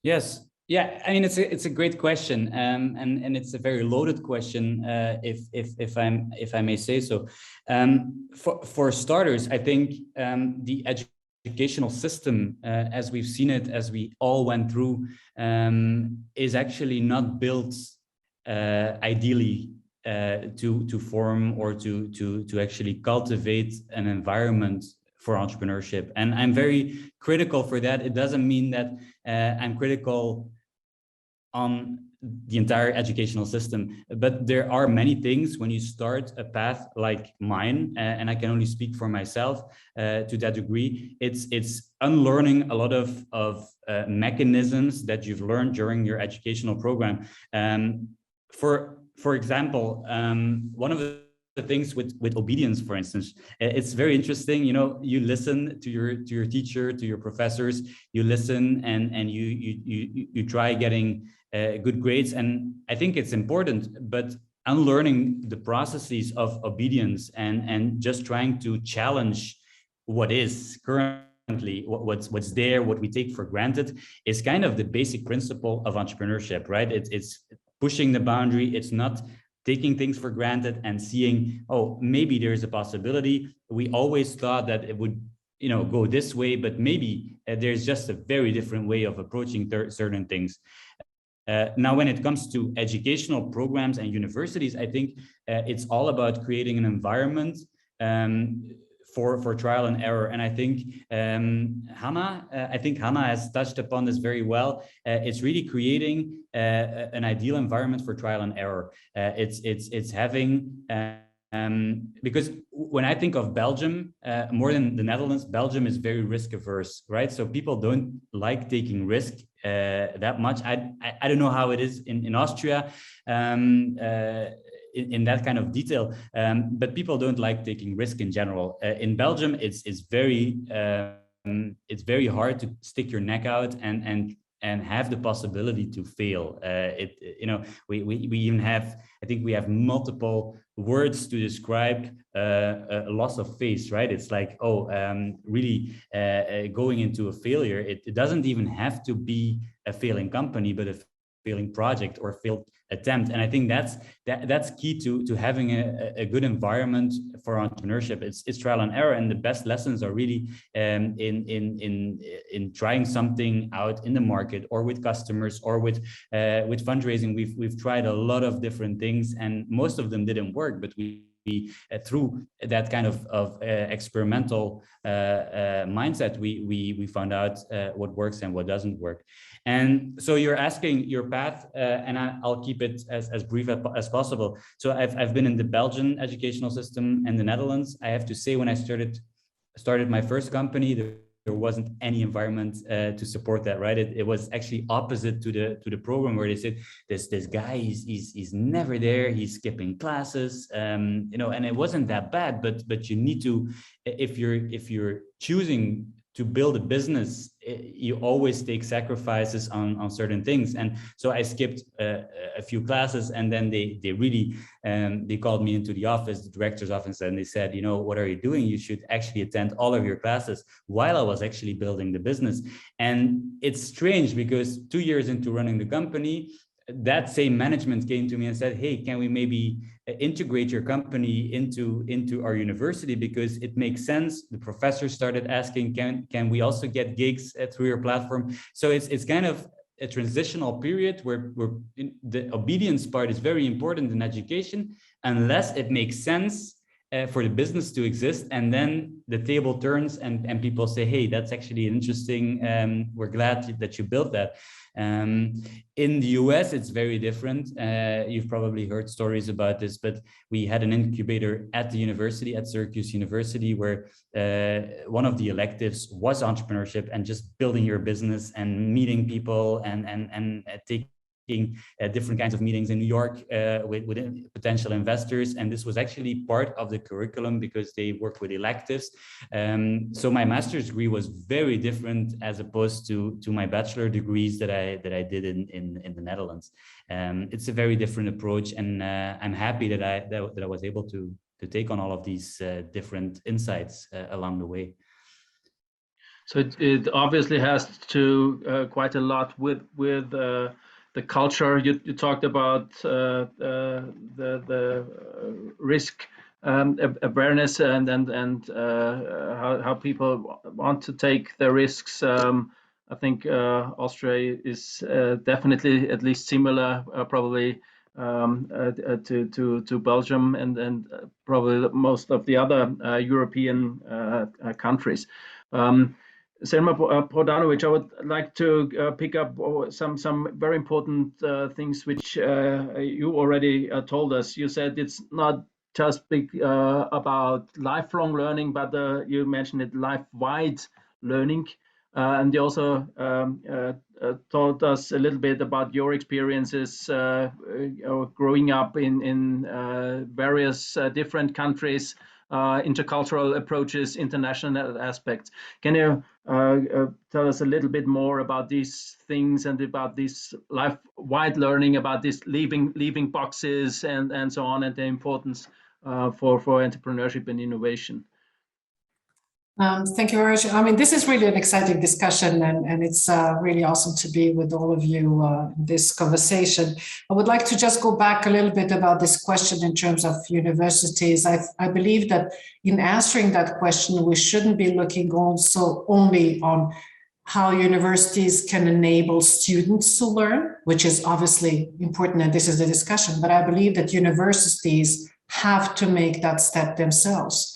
Speaker 5: Yes. Yeah, I mean, it's a great question, and it's a very loaded question, if I may say so. For starters, I think the educational system, as we've seen it, as we all went through, is actually not built ideally to form or to actually cultivate an environment for entrepreneurship. And I'm very critical for that. It doesn't mean that I'm critical on the entire educational system, but there are many things when you start a path like mine, and I can only speak for myself to that degree. It's unlearning a lot of mechanisms that you've learned during your educational program. For example, one of the things with obedience, for instance, it's very interesting. You know, you listen to your teacher, to your professors. You listen and you try getting good grades, and I think it's important. But unlearning the processes of obedience and just trying to challenge what is currently what's there, what we take for granted, is kind of the basic principle of entrepreneurship, right? It's pushing the boundary. It's not taking things for granted and seeing, oh, maybe there's a possibility. We always thought that it would, you know, go this way, but maybe there's just a very different way of approaching certain things. Now, when it comes to educational programs and universities, I think it's all about creating an environment for trial and error. And I think Hannah has touched upon this very well. It's really creating an ideal environment for trial and error. It's having, because when I think of Belgium, more than the Netherlands, Belgium is very risk averse, right? So people don't like taking risk that much. I don't know how it is in Austria, in that kind of detail, but people don't like taking risk in general. In Belgium, it's very hard to stick your neck out and have the possibility to fail. You know, we even have, I think we have multiple words to describe a loss of face, right? It's like, really going into a failure. It doesn't even have to be a failing company, but a failing project or failed attempt. And I think that's key to having a good environment for entrepreneurship. It's trial and error, and the best lessons are really in trying something out in the market or with customers or with fundraising. We've tried a lot of different things, and most of them didn't work, but we through that kind of experimental mindset, we found out what works and what doesn't work. And so you're asking your path, and I'll keep it as brief as possible. So I've been in the Belgian educational system and the Netherlands. I have to say, when I started my first company, there wasn't any environment to support that, right? It was actually opposite to the program, where they said this guy he's never there, he's skipping classes, you know, and it wasn't that bad, but you need to, if you're choosing to build a business, you always take sacrifices on certain things. And so I skipped a few classes, and then they really they called me into the office, the director's office, and they said, you know, what are you doing? You should actually attend all of your classes, while I was actually building the business. And it's strange, because 2 years into running the company, that same management came to me and said, hey, can we maybe integrate your company into our university, because it makes sense. The professors started asking, can we also get gigs through your platform? So it's kind of a transitional period where the obedience part is very important in education, unless it makes sense for the business to exist, and then the table turns and people say, hey, that's actually interesting, we're glad that you built that. In the US, it's very different. You've probably heard stories about this, but we had an incubator at the university, at Syracuse University, where one of the electives was entrepreneurship and just building your business and meeting people and taking different kinds of meetings in New York with potential investors. And this was actually part of the curriculum because they work with electives. So my master's degree was very different as opposed to my bachelor degrees that I did in the Netherlands. It's a very different approach, and I'm happy that I was able to take on all of these different insights along the way.
Speaker 1: So it obviously has to quite a lot with the culture. You talked about the risk awareness and how people want to take the risks. I think Austria is definitely at least similar, probably to Belgium and probably most of the other European countries. Selma Prodanovic, I would like to pick up some very important things which you already told us. You said it's not just big about lifelong learning, but you mentioned it life-wide learning. And you also told us a little bit about your experiences growing up in various different countries, intercultural approaches, international aspects. Can you tell us a little bit more about these things and about this life-wide learning, about this leaving boxes and so on, and the importance for entrepreneurship and innovation?
Speaker 2: Thank you very much. I mean, this is really an exciting discussion, and it's really awesome to be with all of you in this conversation. I would like to just go back a little bit about this question in terms of universities. I believe that in answering that question, we shouldn't be looking also only on how universities can enable students to learn, which is obviously important, and this is the discussion, but I believe that universities have to make that step themselves.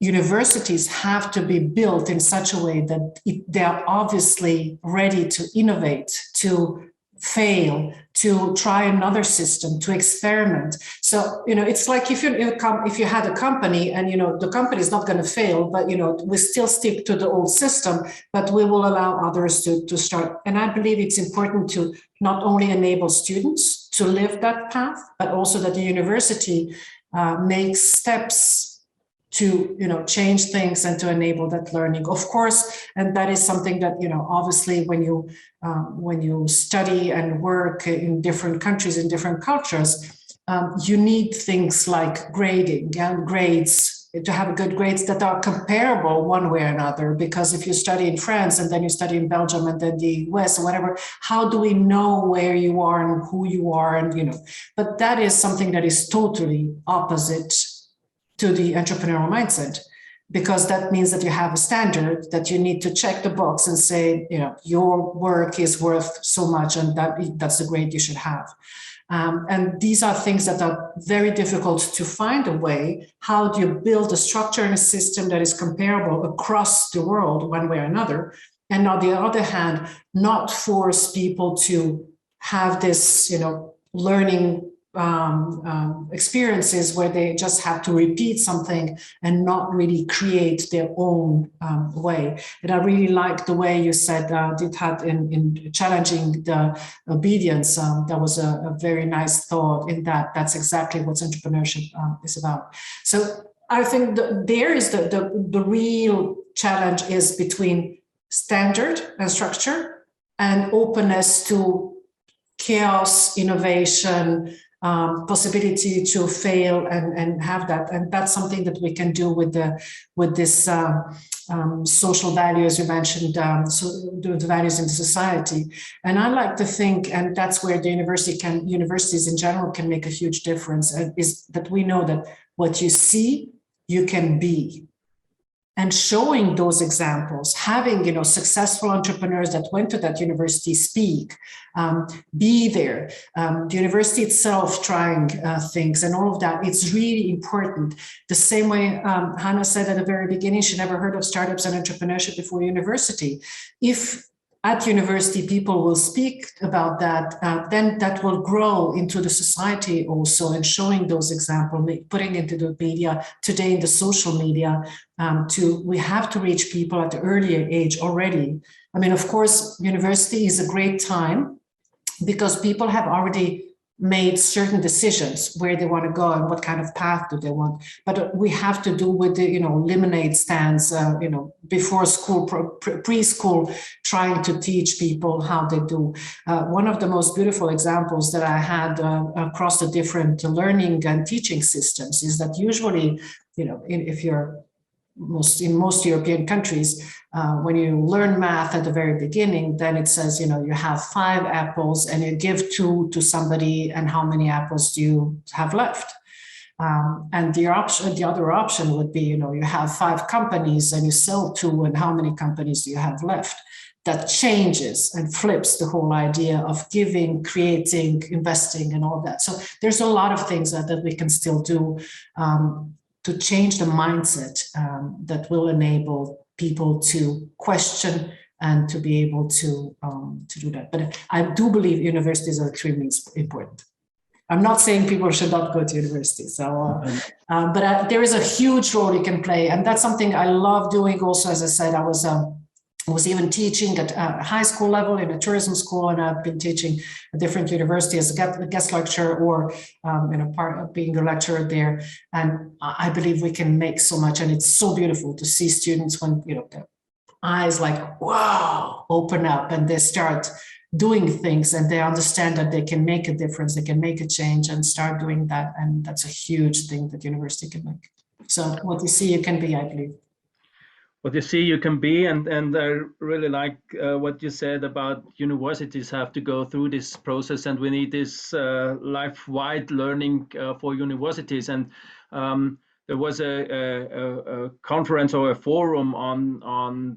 Speaker 2: Universities have to be built in such a way that they are obviously ready to innovate, to fail, to try another system, to experiment. So, it's like if you had a company and, the company is not going to fail, but, we still stick to the old system, but we will allow others to start. And I believe it's important to not only enable students to live that path, but also that the university makes steps to change things and to enable that learning, of course. And that is something that obviously when you study and work in different countries, in different cultures, you need things like grading and grades to have good grades that are comparable one way or another. Because if you study in France and then you study in Belgium and then the US or whatever, how do we know where you are and who you are? And but that is something that is totally opposite to the entrepreneurial mindset, because that means that you have a standard that you need to check the box and say, your work is worth so much, and that's the grade you should have. And these are things that are very difficult to find a way. How do you build a structure and a system that is comparable across the world one way or another? And on the other hand, not force people to have this, learning experiences where they just have to repeat something and not really create their own way. And I really like the way you said, Diethard, in challenging the obedience. That was a very nice thought in that. That's exactly what entrepreneurship is about. So I think there is the real challenge is between standard and structure and openness to chaos, innovation, possibility to fail and have that. And that's something that we can do with this social values you mentioned, so the values in the society. And I like to think, and that's where the universities in general can make a huge difference, is that we know that what you see, you can be. and showing those examples, having, successful entrepreneurs that went to that university speak, be there, the university itself trying things and all of that. It's really important. The same way Hannah said at the very beginning, she never heard of startups and entrepreneurship before university. If at university people will speak about that, then that will grow into the society also, and showing those examples, putting into the media today, in the social media, we have to reach people at the earlier age already. I mean, of course, university is a great time because people have already made certain decisions where they want to go and what kind of path do they want. But we have to do with the, lemonade stands, before school, preschool, trying to teach people how they do. One of the most beautiful examples that I had across the different learning and teaching systems is that usually, if you're in most European countries, when you learn math at the very beginning, then it says, you have 5 apples and you give 2 to somebody, and how many apples do you have left? And the other option would be, you have 5 companies and you sell 2, and how many companies do you have left? That changes and flips the whole idea of giving, creating, investing, and all that. So there's a lot of things that we can still do to change the mindset that will enable people to question and to be able to do that. But I do believe universities are extremely important. I'm not saying people should not go to university. So, but there is a huge role you can play, and that's something I love doing. Also, as I said, I was even teaching at high school level in a tourism school, and I've been teaching at different universities as a guest lecturer or part of being a lecturer there. And I believe we can make so much, and it's so beautiful to see students when their eyes like, wow, open up, and they start doing things, and they understand that they can make a difference, they can make a change, and start doing that. And that's a huge thing that university can make. So what you see, you can be, I believe.
Speaker 1: What you see, you can be, and I really like what you said about universities have to go through this process, and we need this life-wide learning for universities. And there was a conference or a forum on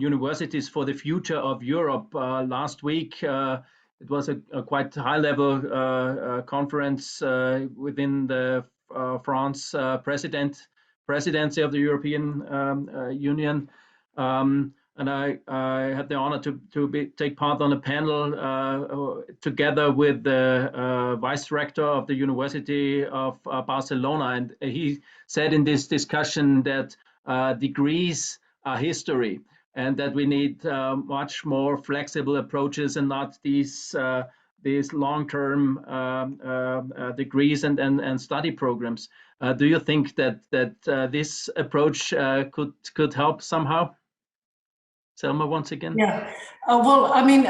Speaker 1: universities for the future of Europe last week. It was a quite high-level conference within the France presidency of the European Union, and I had the honor to take part on a panel together with the vice rector of the University of Barcelona, and he said in this discussion that degrees are history, and that we need much more flexible approaches and not these long-term degrees and study programs. Do you think that this approach could help somehow? Selma, once again.
Speaker 2: Yeah. Well, I mean,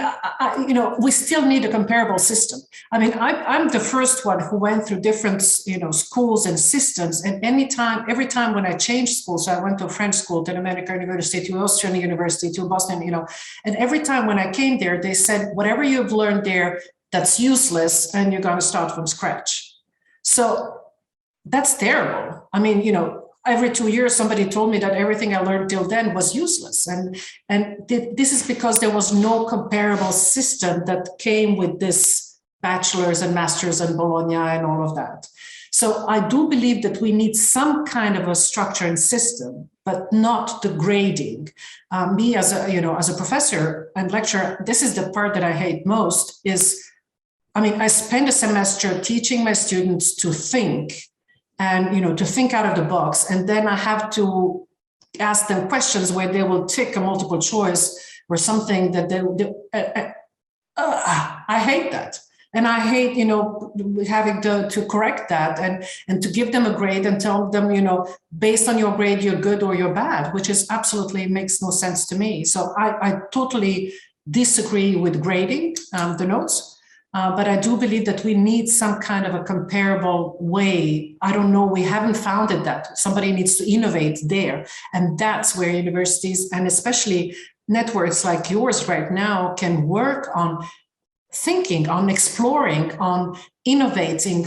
Speaker 2: we still need a comparable system. I mean, I'm the first one who went through different, schools and systems. And every time when I changed schools, so I went to a French school, to an American university, to Austrian university, to Boston, and every time when I came there, they said, whatever you've learned there, that's useless, and you're going to start from scratch. So that's terrible. I mean, every 2 years, somebody told me that everything I learned till then was useless. And this is because there was no comparable system that came with this bachelor's and master's and Bologna and all of that. So I do believe that we need some kind of a structure and system, but not the grading. Me as a professor and lecturer, this is the part that I hate most is, I spend a semester teaching my students to think, and to think out of the box, and then I have to ask them questions where they will tick a multiple choice or something that I hate that, and I hate having to correct that and to give them a grade and tell them based on your grade you're good or you're bad, which is absolutely makes no sense to me. So I totally disagree with grading the notes. But I do believe that we need some kind of a comparable way. I don't know, we haven't found it that. Somebody needs to innovate there. And that's where universities, and especially networks like yours right now, can work on thinking, on exploring, on innovating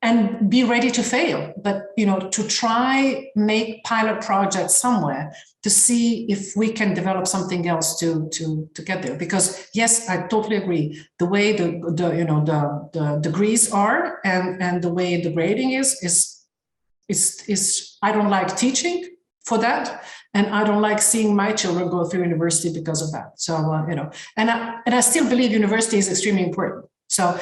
Speaker 2: and be ready to fail, but to try make pilot projects somewhere to see if we can develop something else to get there. Because yes, I totally agree. The way the degrees are and the way the grading is I don't like teaching for that, and I don't like seeing my children go through university because of that. So and I still believe university is extremely important. So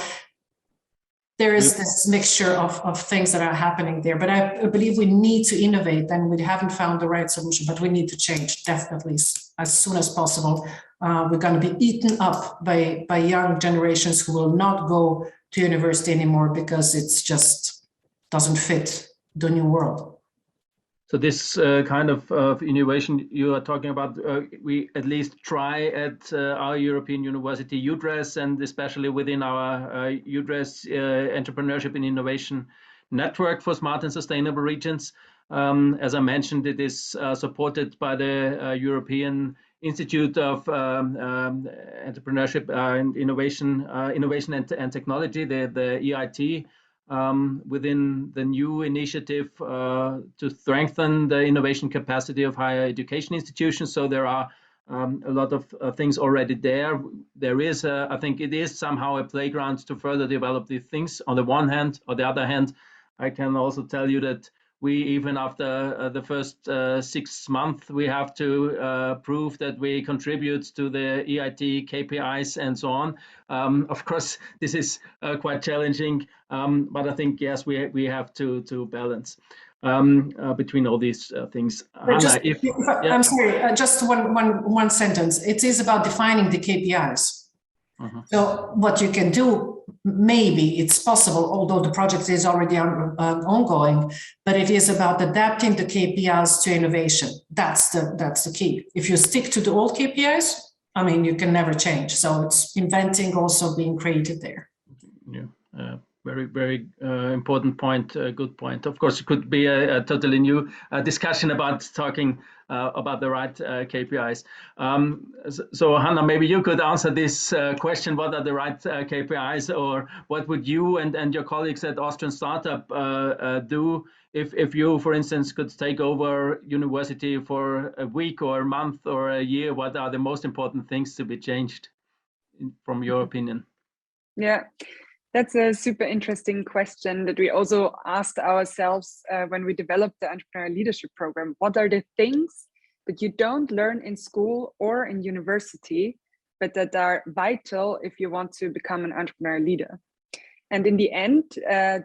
Speaker 2: there is this mixture of things that are happening there, but I believe we need to innovate, and we haven't found the right solution, but we need to change definitely as soon as possible. We're going to be eaten up by young generations who will not go to university anymore because it's just doesn't fit the new world.
Speaker 1: So this kind of innovation you are talking about, we at least try at our European University E.I.N.S, and especially within our E.I.N.S Entrepreneurship and Innovation Network for Smart and Sustainable Regions. As I mentioned, it is supported by the European Institute of Entrepreneurship and Innovation and Technology, the EIT. Within the new initiative to strengthen the innovation capacity of higher education institutions. So there are a lot of things already there. There is, I think it is somehow a playground to further develop these things on the one hand. On the other hand, I can also tell you that we, even after the first 6 months, we have to prove that we contribute to the EIT KPIs and so on. Of course, this is quite challenging, but I think, yes, we have to balance between all these things. Hanna,
Speaker 2: I'm sorry, just one sentence. It is about defining the KPIs. So what you can do, maybe it's possible, although the project is already ongoing, but it is about adapting the KPIs to innovation. That's the key. If you stick to the old KPIs, I mean, you can never change. So it's inventing also being created there.
Speaker 1: Yeah, very, very important point, good point. Of course, it could be a totally new discussion about talking about the right KPIs. So Hanna, maybe you could answer this question, what are the right KPIs, or what would you and your colleagues at Austrian Startup do if you, for instance, could take over university for a week or a month or a year? What are the most important things to be changed from your opinion?
Speaker 3: Yeah. That's a super interesting question that we also asked ourselves when we developed the Entrepreneurial Leadership Program. What are the things that you don't learn in school or in university, but that are vital if you want to become an entrepreneurial leader? And in the end,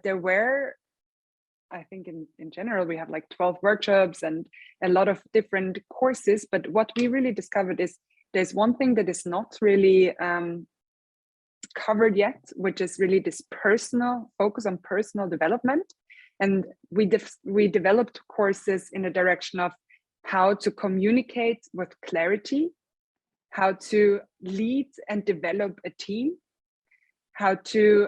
Speaker 3: there were, I think in general, we have like 12 workshops and a lot of different courses. But what we really discovered is there's one thing that is not really covered yet, which is really this personal focus on personal development. And we developed courses in the direction of how to communicate with clarity, how to lead and develop a team, how to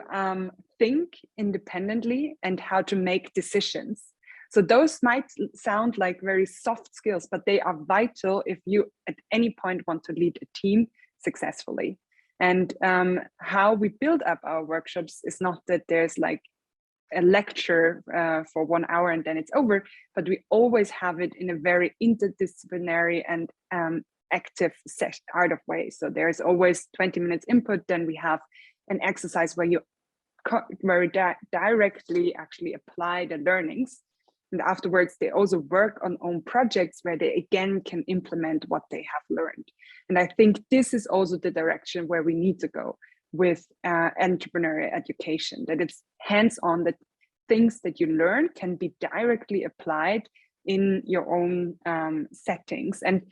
Speaker 3: think independently, and how to make decisions. So those might sound like very soft skills, but they are vital if you at any point want to lead a team successfully. And how we build up our workshops is not that there's like a lecture for 1 hour and then it's over, but we always have it in a very interdisciplinary and active kind of way. So there's always 20 minutes input, then we have an exercise where you directly actually apply the learnings. And afterwards, they also work on own projects where they again can implement what they have learned. And I think this is also the direction where we need to go with entrepreneurial education, that it's hands-on, that things that you learn can be directly applied in your own settings. And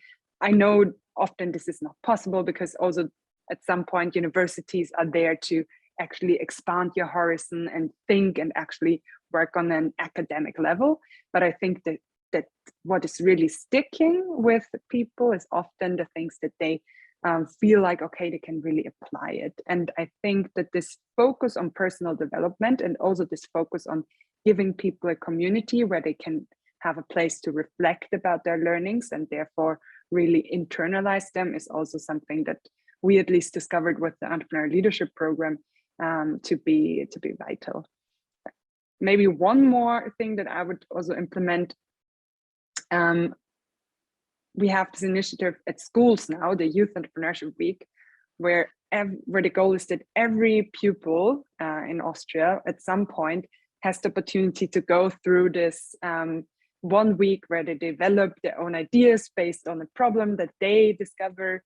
Speaker 3: I know often this is not possible because also at some point universities are there to actually expand your horizon and think and actually work on an academic level. But I think that what is really sticking with people is often the things that they feel like, okay, they can really apply it. And I think that this focus on personal development and also this focus on giving people a community where they can have a place to reflect about their learnings and therefore really internalize them is also something that we at least discovered with the Entrepreneurial Leadership Program to be vital. maybe one more thing that I would also implement. We have this initiative at schools now, the Youth Entrepreneurship Week, where the goal is that every pupil in Austria at some point has the opportunity to go through this 1 week where they develop their own ideas based on a problem that they discover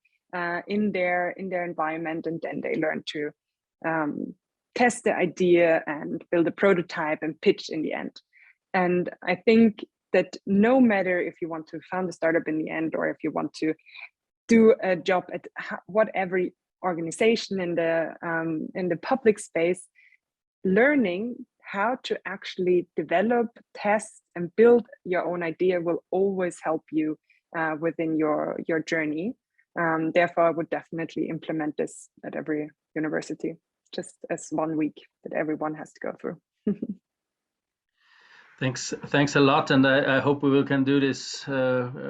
Speaker 3: in their environment, and then they learn to test the idea and build a prototype and pitch in the end. And I think that no matter if you want to found a startup in the end, or if you want to do a job at whatever organization in the public space, learning how to actually develop, test, and build your own idea will always help you within your journey. Therefore, I would definitely implement this at every university, just as 1 week that everyone has to go through.
Speaker 1: Thanks a lot, and I hope we can do this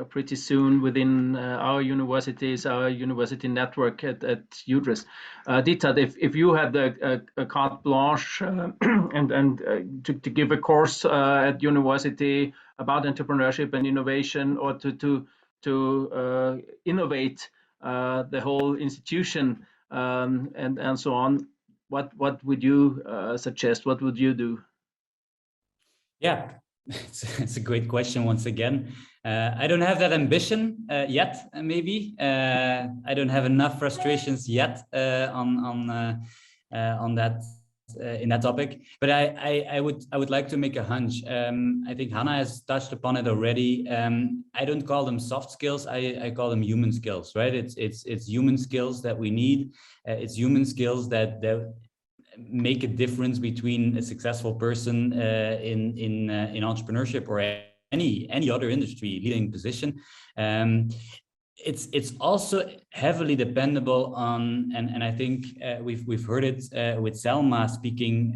Speaker 1: pretty soon within our universities, our university network at E.I.N.S. Diethard, if you had a carte blanche and to give a course at university about entrepreneurship and innovation, or to innovate the whole institution and so on, what would you suggest? What would you do?
Speaker 5: Yeah, it's a great question once again. I don't have that ambition yet, maybe. I don't have enough frustrations yet on that in that topic. But I would like to make a hunch. I think Hannah has touched upon it already. I don't call them soft skills. I call them human skills, right? It's human skills that we need. It's human skills that make a difference between a successful person in entrepreneurship or any other industry leading position. It's also heavily dependable on, and I think we've heard it with Selma speaking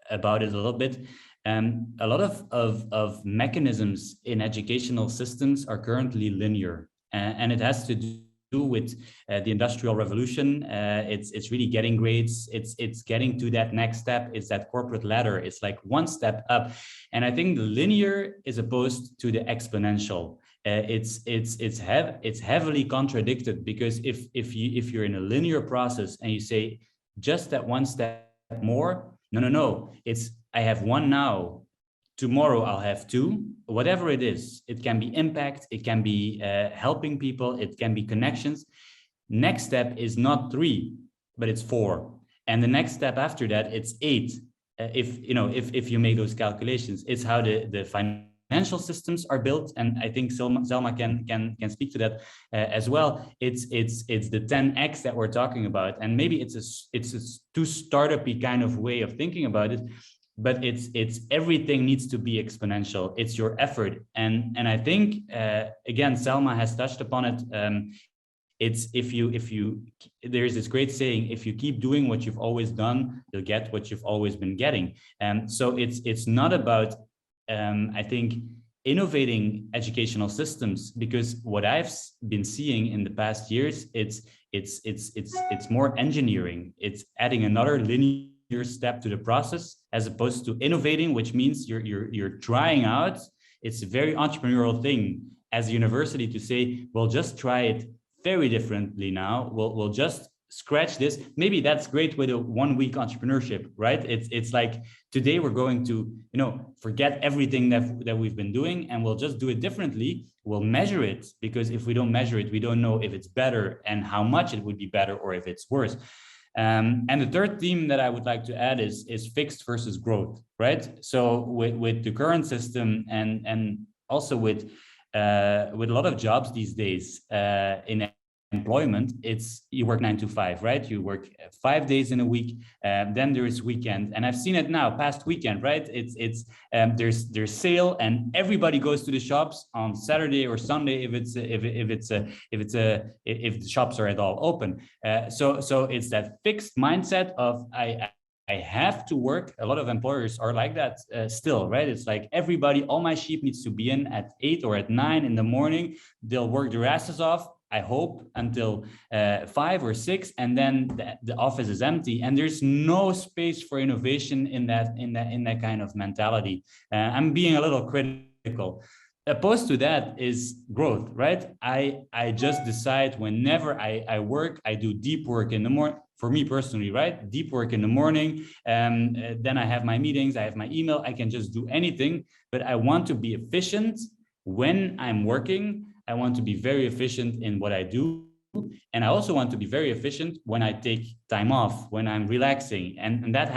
Speaker 5: about it a little bit. A lot of mechanisms in educational systems are currently linear, and it has to do with the Industrial Revolution. It's really getting grades. It's getting to that next step. It's that corporate ladder. It's like one step up, and I think the linear is opposed to the exponential. It's heavily contradicted, because if you're in a linear process and you say just that one step more, no, it's I have one now. Tomorrow I'll have two, whatever it is. It can be impact, it can be helping people, it can be connections. Next step is not 3, but it's 4. And the next step after that, it's 8. If you make those calculations, it's how the financial systems are built. And I think Selma can speak to that as well. It's the 10x that we're talking about. And maybe it's a too startup-y kind of way of thinking about it. But it's everything needs to be exponential. It's your effort, and I think again, Selma has touched upon it. It's if you there's this great saying: if you keep doing what you've always done, you'll get what you've always been getting. And so it's not about I think innovating educational systems, because what I've been seeing in the past years, it's more engineering. It's adding another linear step to the process, as opposed to innovating, which means you're trying out. It's a very entrepreneurial thing as a university to say, we'll just try it very differently now. We'll just scratch this. Maybe that's great with a 1 week entrepreneurship, right? It's like today we're going to forget everything that we've been doing, and we'll just do it differently. We'll measure it, because if we don't measure it, we don't know if it's better and how much it would be better, or if it's worse. And the third theme that I would like to add is fixed versus growth, right? So with the current system and also with a lot of jobs these days in employment, it's you work 9 to 5, right? You work 5 days in a week, then there is weekend, and I've seen it now past weekend, right? There's sale, and everybody goes to the shops on Saturday or Sunday if the shops are at all open. So it's that fixed mindset of I have to work. A lot of employers are like that still, right? It's like all my sheep needs to be in at 8 or at 9 in the morning. They'll work their asses off. I hope, until 5 or 6, and then the office is empty, and there's no space for innovation in that kind of mentality. I'm being a little critical. Opposed to that is growth, right? I just decide whenever I work, I do deep work in the morning. For me personally, right? Deep work in the morning. Then I have my meetings, I have my email, I can just do anything, but I want to be efficient when I'm working. I want to be very efficient in what I do. And I also want to be very efficient when I take time off, when I'm relaxing. And that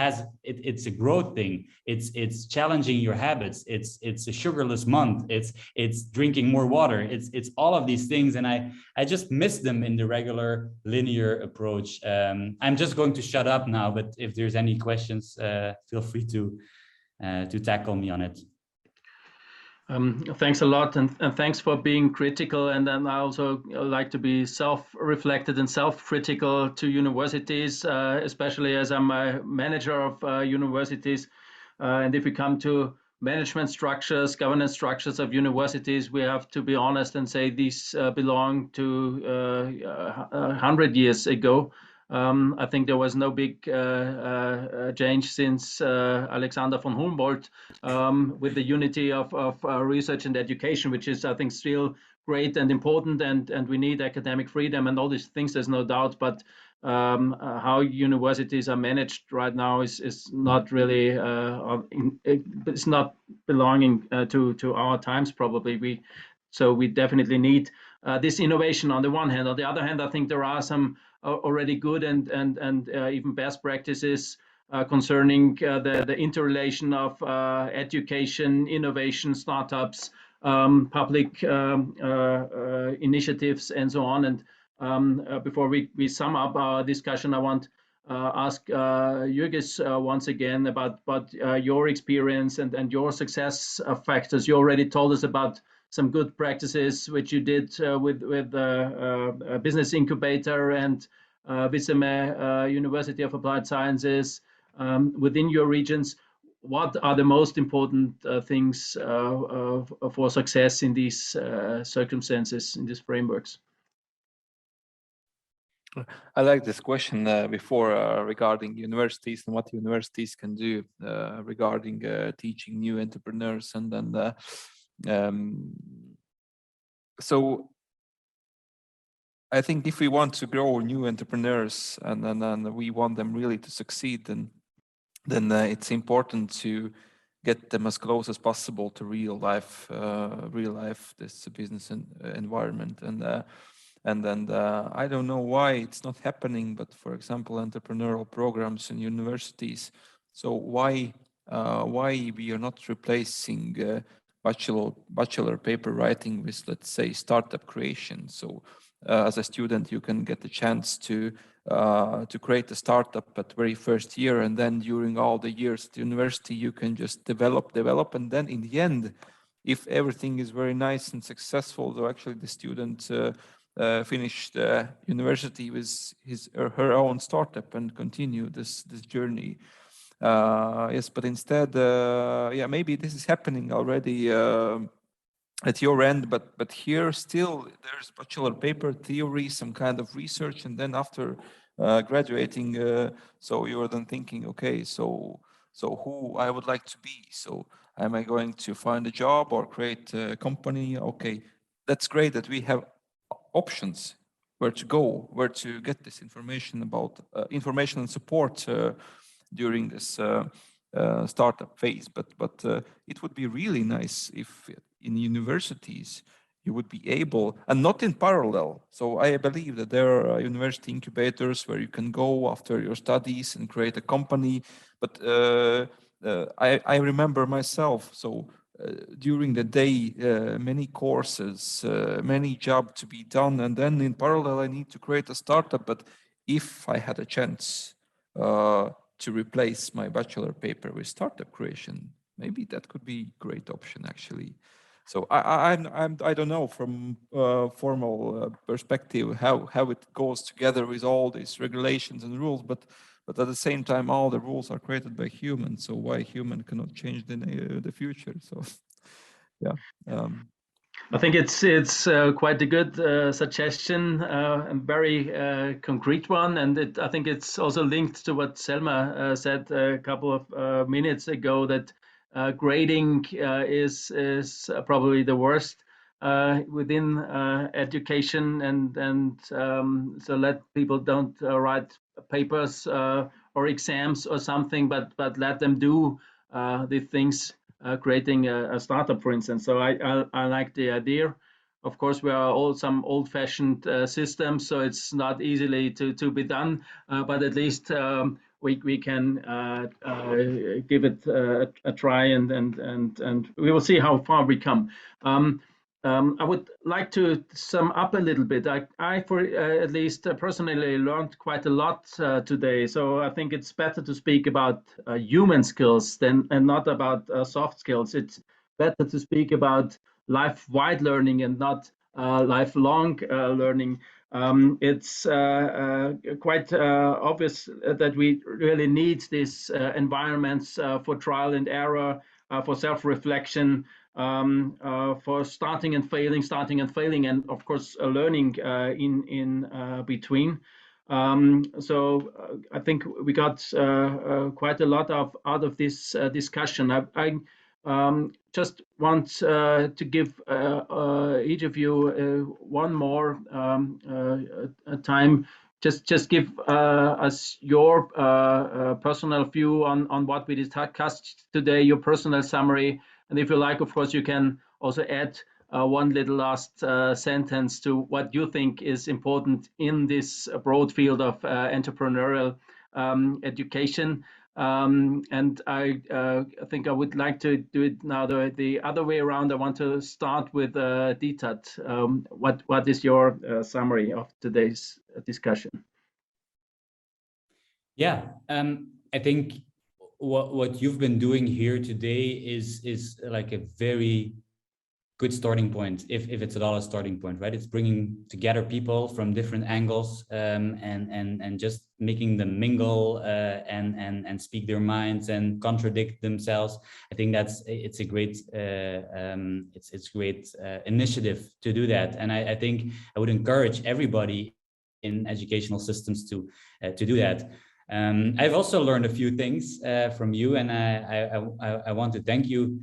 Speaker 5: it's a growth thing. It's challenging your habits. It's a sugarless month. It's drinking more water. It's all of these things. And I just miss them in the regular linear approach. I'm just going to shut up now, but if there's any questions, feel free to tackle me on it.
Speaker 1: Thanks a lot, and thanks for being critical. And then I also like to be self-reflected and self-critical to universities, especially as I'm a manager of universities. And if we come to management structures, governance structures of universities, we have to be honest and say these belong to 100 years ago. I think there was no big change since Alexander von Humboldt with the unity of research and education, which is, I think, still great and important, and we need academic freedom and all these things, there's no doubt, but how universities are managed right now is not really, it's not belonging to our times probably. So we definitely need this innovation on the one hand. On the other hand, I think there are some already good and even best practices concerning the interrelation of education, innovation, startups, public initiatives, and so on. And before we sum up our discussion, I want ask Juergen once again about your experience and your success factors. You already told us about some good practices which you did with a business incubator and Wundsam University of Applied Sciences within your regions. What are the most important things for success in these circumstances, in these frameworks?
Speaker 4: I like this question before regarding universities and what universities can do regarding teaching new entrepreneurs, and then so I think if we want to grow new entrepreneurs and we want them really to succeed, then it's important to get them as close as possible to real life, this business environment. And then I don't know why it's not happening, but for example, entrepreneurial programs in universities. So why we are not replacing bachelor paper writing with, let's say, startup creation? So as a student, you can get the chance to create a startup at very first year, and then during all the years at the university, you can just develop, and then in the end, if everything is very nice and successful, so actually the student finished university with his or her own startup and continue this journey. Yes, but instead, maybe this is happening already at your end, but here still there's bachelor paper theory, some kind of research, and then after graduating, so you're then thinking, okay, so who I would like to be? So am I going to find a job or create a company? Okay, that's great that we have options where to go, where to get this information about information and support during this startup phase. But it would be really nice if in universities you would be able, and not in parallel. So I believe that there are university incubators where you can go after your studies and create a company. But I remember myself, so during the day, many courses, many jobs to be done, and then in parallel I need to create a startup. But if I had a chance to replace my bachelor paper with startup creation, maybe that could be a great option actually. So I don't know from formal perspective how it goes together with all these regulations and rules, but at the same time, all the rules are created by humans. So why human cannot change the future? So yeah.
Speaker 1: I think it's quite a good suggestion, a very concrete one, and I think it's also linked to what Selma said a couple of minutes ago, that grading is probably the worst within education, and so let people don't write papers or exams or something, but let them do the things. Creating a startup, for instance. So I like the idea. Of course, we are all some old-fashioned systems, so it's not easily to be done. But at least we can give it a try, and we will see how far we come. I would like to sum up a little bit. I for at least personally learned quite a lot today. So I think it's better to speak about human skills and not about soft skills. It's better to speak about life-wide learning and not lifelong learning. It's quite obvious that we really need these environments for trial and error, for self-reflection, for starting and failing, and of course learning in between. So I think we got quite a lot out of this discussion. I just want to give each of you one more time. Just give us your personal view on what we discussed today, your personal summary. And if you like, of course, you can also add one little last sentence to what you think is important in this broad field of entrepreneurial education. And I think I would like to do it now the other way around. I want to start with Diethard. What is your summary of today's discussion?
Speaker 5: Yeah, I think what you've been doing here today is like a very good starting point, if it's at all a starting point, right? It's bringing together people from different angles, and just making them mingle and speak their minds and contradict themselves. I think it's a great great initiative to do that, and I think I would encourage everybody in educational systems to do that. I've also learned a few things from you, and I want to thank you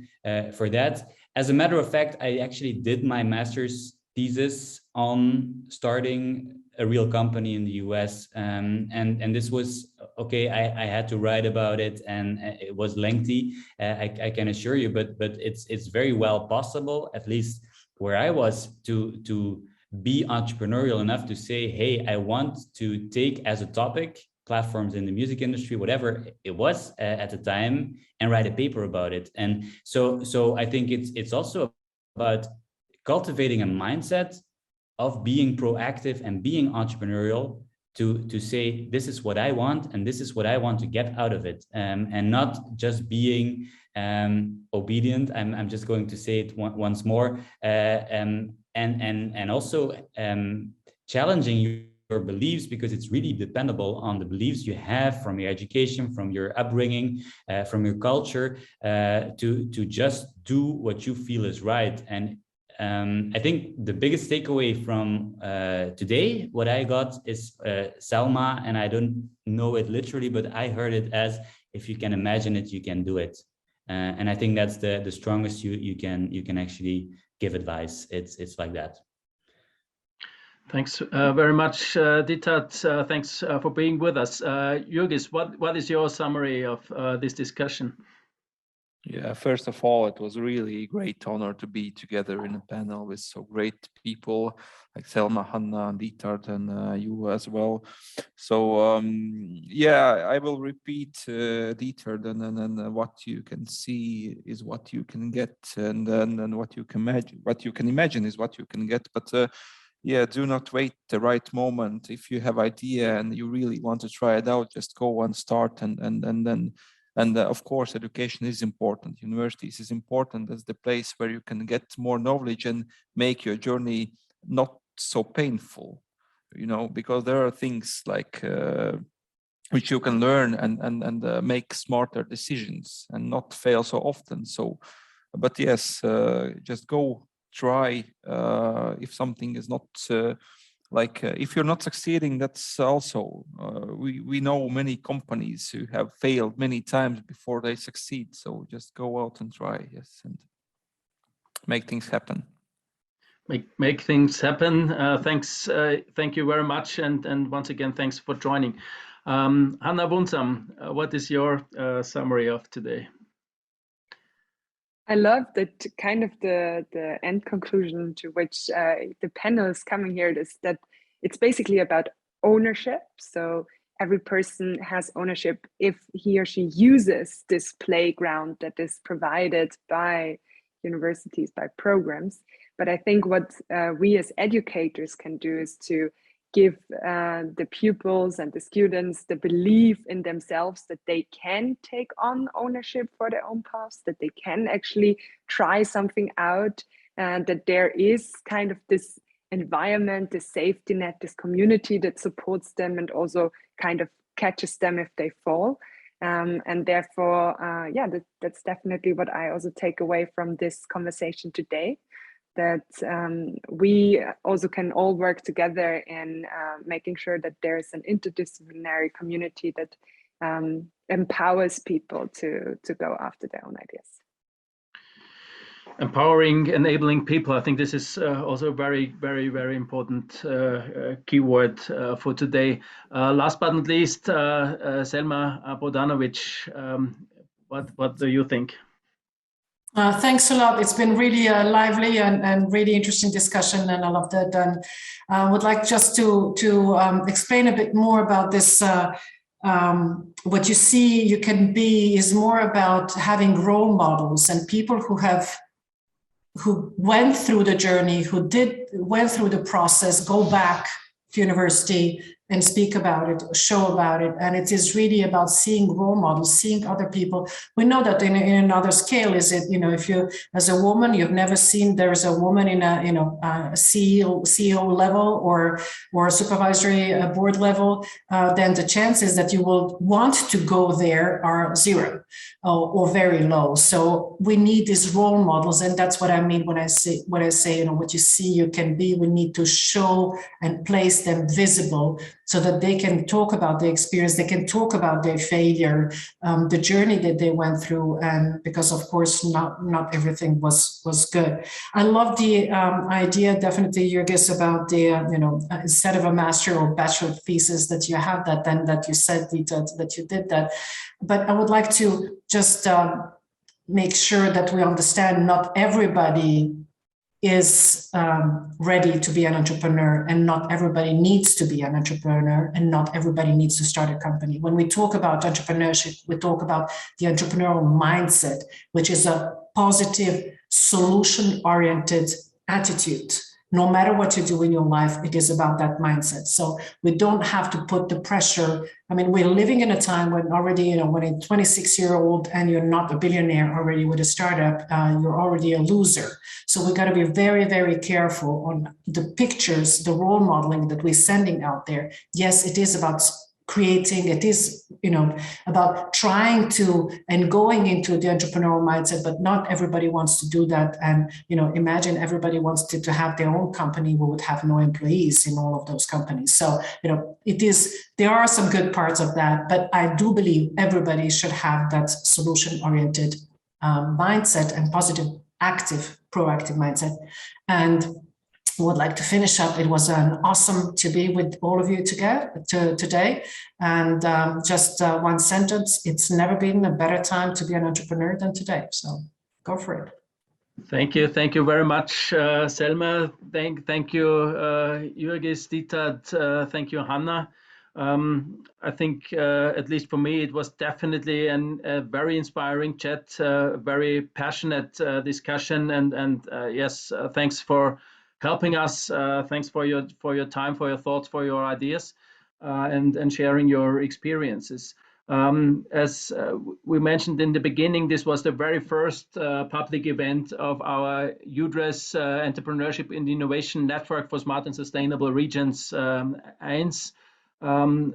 Speaker 5: for that. As a matter of fact, I actually did my master's thesis on starting a real company in the US, and this was okay. I had to write about it, and it was lengthy. I can assure you, but it's very well possible, at least where I was, to be entrepreneurial enough to say, hey, I want to take as a topic platforms in the music industry, whatever it was at the time, and write a paper about it. And so I think it's also about cultivating a mindset of being proactive and being entrepreneurial to say, this is what I want, and this is what I want to get out of it, and not just being obedient. I'm just going to say it once more, and also challenging your beliefs, because it's really dependable on the beliefs you have from your education, from your upbringing, from your culture, to just do what you feel is right. And I think the biggest takeaway from today, what I got is Selma, and I don't know it literally, but I heard it as, if you can imagine it, you can do it. And I think that's the strongest you can actually give advice. It's like that.
Speaker 1: Thanks very much, Diethard. Thanks for being with us. Juergen, what is your summary of this discussion?
Speaker 4: Yeah, first of all, it was really a great honor to be together in a panel with so great people like Selma, Hanna, and Diethard, and you as well. So yeah, I will repeat Diethard, and what you can see is what you can get, and what you can imagine is what you can get. But yeah, do not wait the right moment. If you have idea and you really want to try it out, just go and start, and of course, education is important. Universities is important as the place where you can get more knowledge and make your journey not so painful, because there are things like which you can learn and make smarter decisions and not fail so often. So, but yes, just go try if something is not if you're not succeeding. That's also we know many companies who have failed many times before they succeed. So just go out and try, yes, and make things happen.
Speaker 1: Make things happen. Thanks. Thank you very much. And once again, thanks for joining. Hanna Wundsam, what is your summary of today?
Speaker 3: I love that kind of the end conclusion to which the panel is coming here is that it's basically about ownership. So every person has ownership if he or she uses this playground that is provided by universities, by programs. But I think what we as educators can do is to give the pupils and the students the belief in themselves that they can take on ownership for their own paths, that they can actually try something out, and that there is kind of this environment, this safety net, this community that supports them and also kind of catches them if they fall. And therefore, yeah, that's definitely what I also take away from this conversation today, that we also can all work together in making sure that there is an interdisciplinary community that empowers people to go after their own ideas.
Speaker 1: Empowering, enabling people. I think this is also a very, very, very important keyword for today. Last but not least, Selma Prodanovic, what do you think?
Speaker 2: Thanks a lot. It's been really a lively and really interesting discussion, and I love that. And I would like just to explain a bit more about this. What you see you can be is more about having role models and people who went through the journey, went through the process, go back to university and speak about it, show about it. And it is really about seeing role models, seeing other people. We know that in another scale is it, if you, as a woman, you've never seen there's a woman in a, CEO level or a supervisory board level, then the chances that you will want to go there are zero or very low. So we need these role models. And that's what I mean when I say, what you see, you can be. We need to show and place them visible so that they can talk about the experience, they can talk about their failure, the journey that they went through, and because of course not everything was good. I love the idea, definitely, Juergen, about the instead of a master or bachelor thesis that you have that, then that you said that you did that. But I would like to just make sure that we understand not everybody is ready to be an entrepreneur, and not everybody needs to be an entrepreneur, and not everybody needs to start a company. When we talk about entrepreneurship, we talk about the entrepreneurial mindset, which is a positive, solution-oriented attitude. No matter what you do in your life, it is about that mindset. So we don't have to put the pressure. I mean, we're living in a time when already, when a 26-year-old and you're not a billionaire already with a startup, you're already a loser. So we got to be very, very careful on the pictures, the role modeling that we're sending out there. Yes, it is about creating, it is, about trying to and going into the entrepreneurial mindset, but not everybody wants to do that. And, imagine everybody wants to have their own company, we would have no employees in all of those companies. So, there are some good parts of that, but I do believe everybody should have that solution-oriented mindset and positive, active, proactive mindset. And would like to finish up. It was an awesome to be with all of you today. And just one sentence, it's never been a better time to be an entrepreneur than today. So go for it.
Speaker 1: Thank you. Thank you very much, Selma. Thank you, Juergen, Diethard. Thank you, Hanna. I think, at least for me, it was definitely a very inspiring chat, very passionate discussion. And yes, thanks for helping us. Thanks for your time, for your thoughts, for your ideas, and sharing your experiences. As we mentioned in the beginning, this was the very first public event of our E.I.N.S Entrepreneurship and Innovation Network for Smart and Sustainable Regions, E.I.N.S.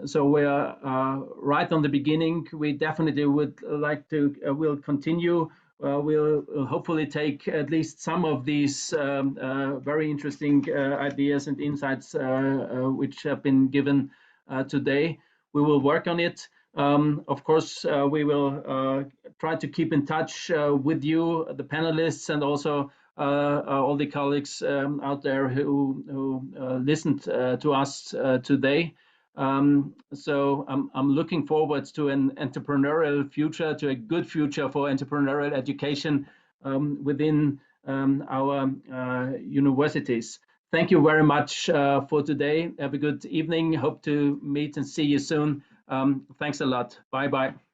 Speaker 1: So we are right on the beginning. We definitely would like to, will continue we'll hopefully take at least some of these very interesting ideas and insights which have been given today. We will work on it. Of course, we will try to keep in touch with you, the panelists, and also all the colleagues out there who listened to us today. So I'm looking forward to an entrepreneurial future, to a good future for entrepreneurial education within our universities. Thank you very much for today. Have a good evening. Hope to meet and see you soon. Thanks a lot. Bye-bye.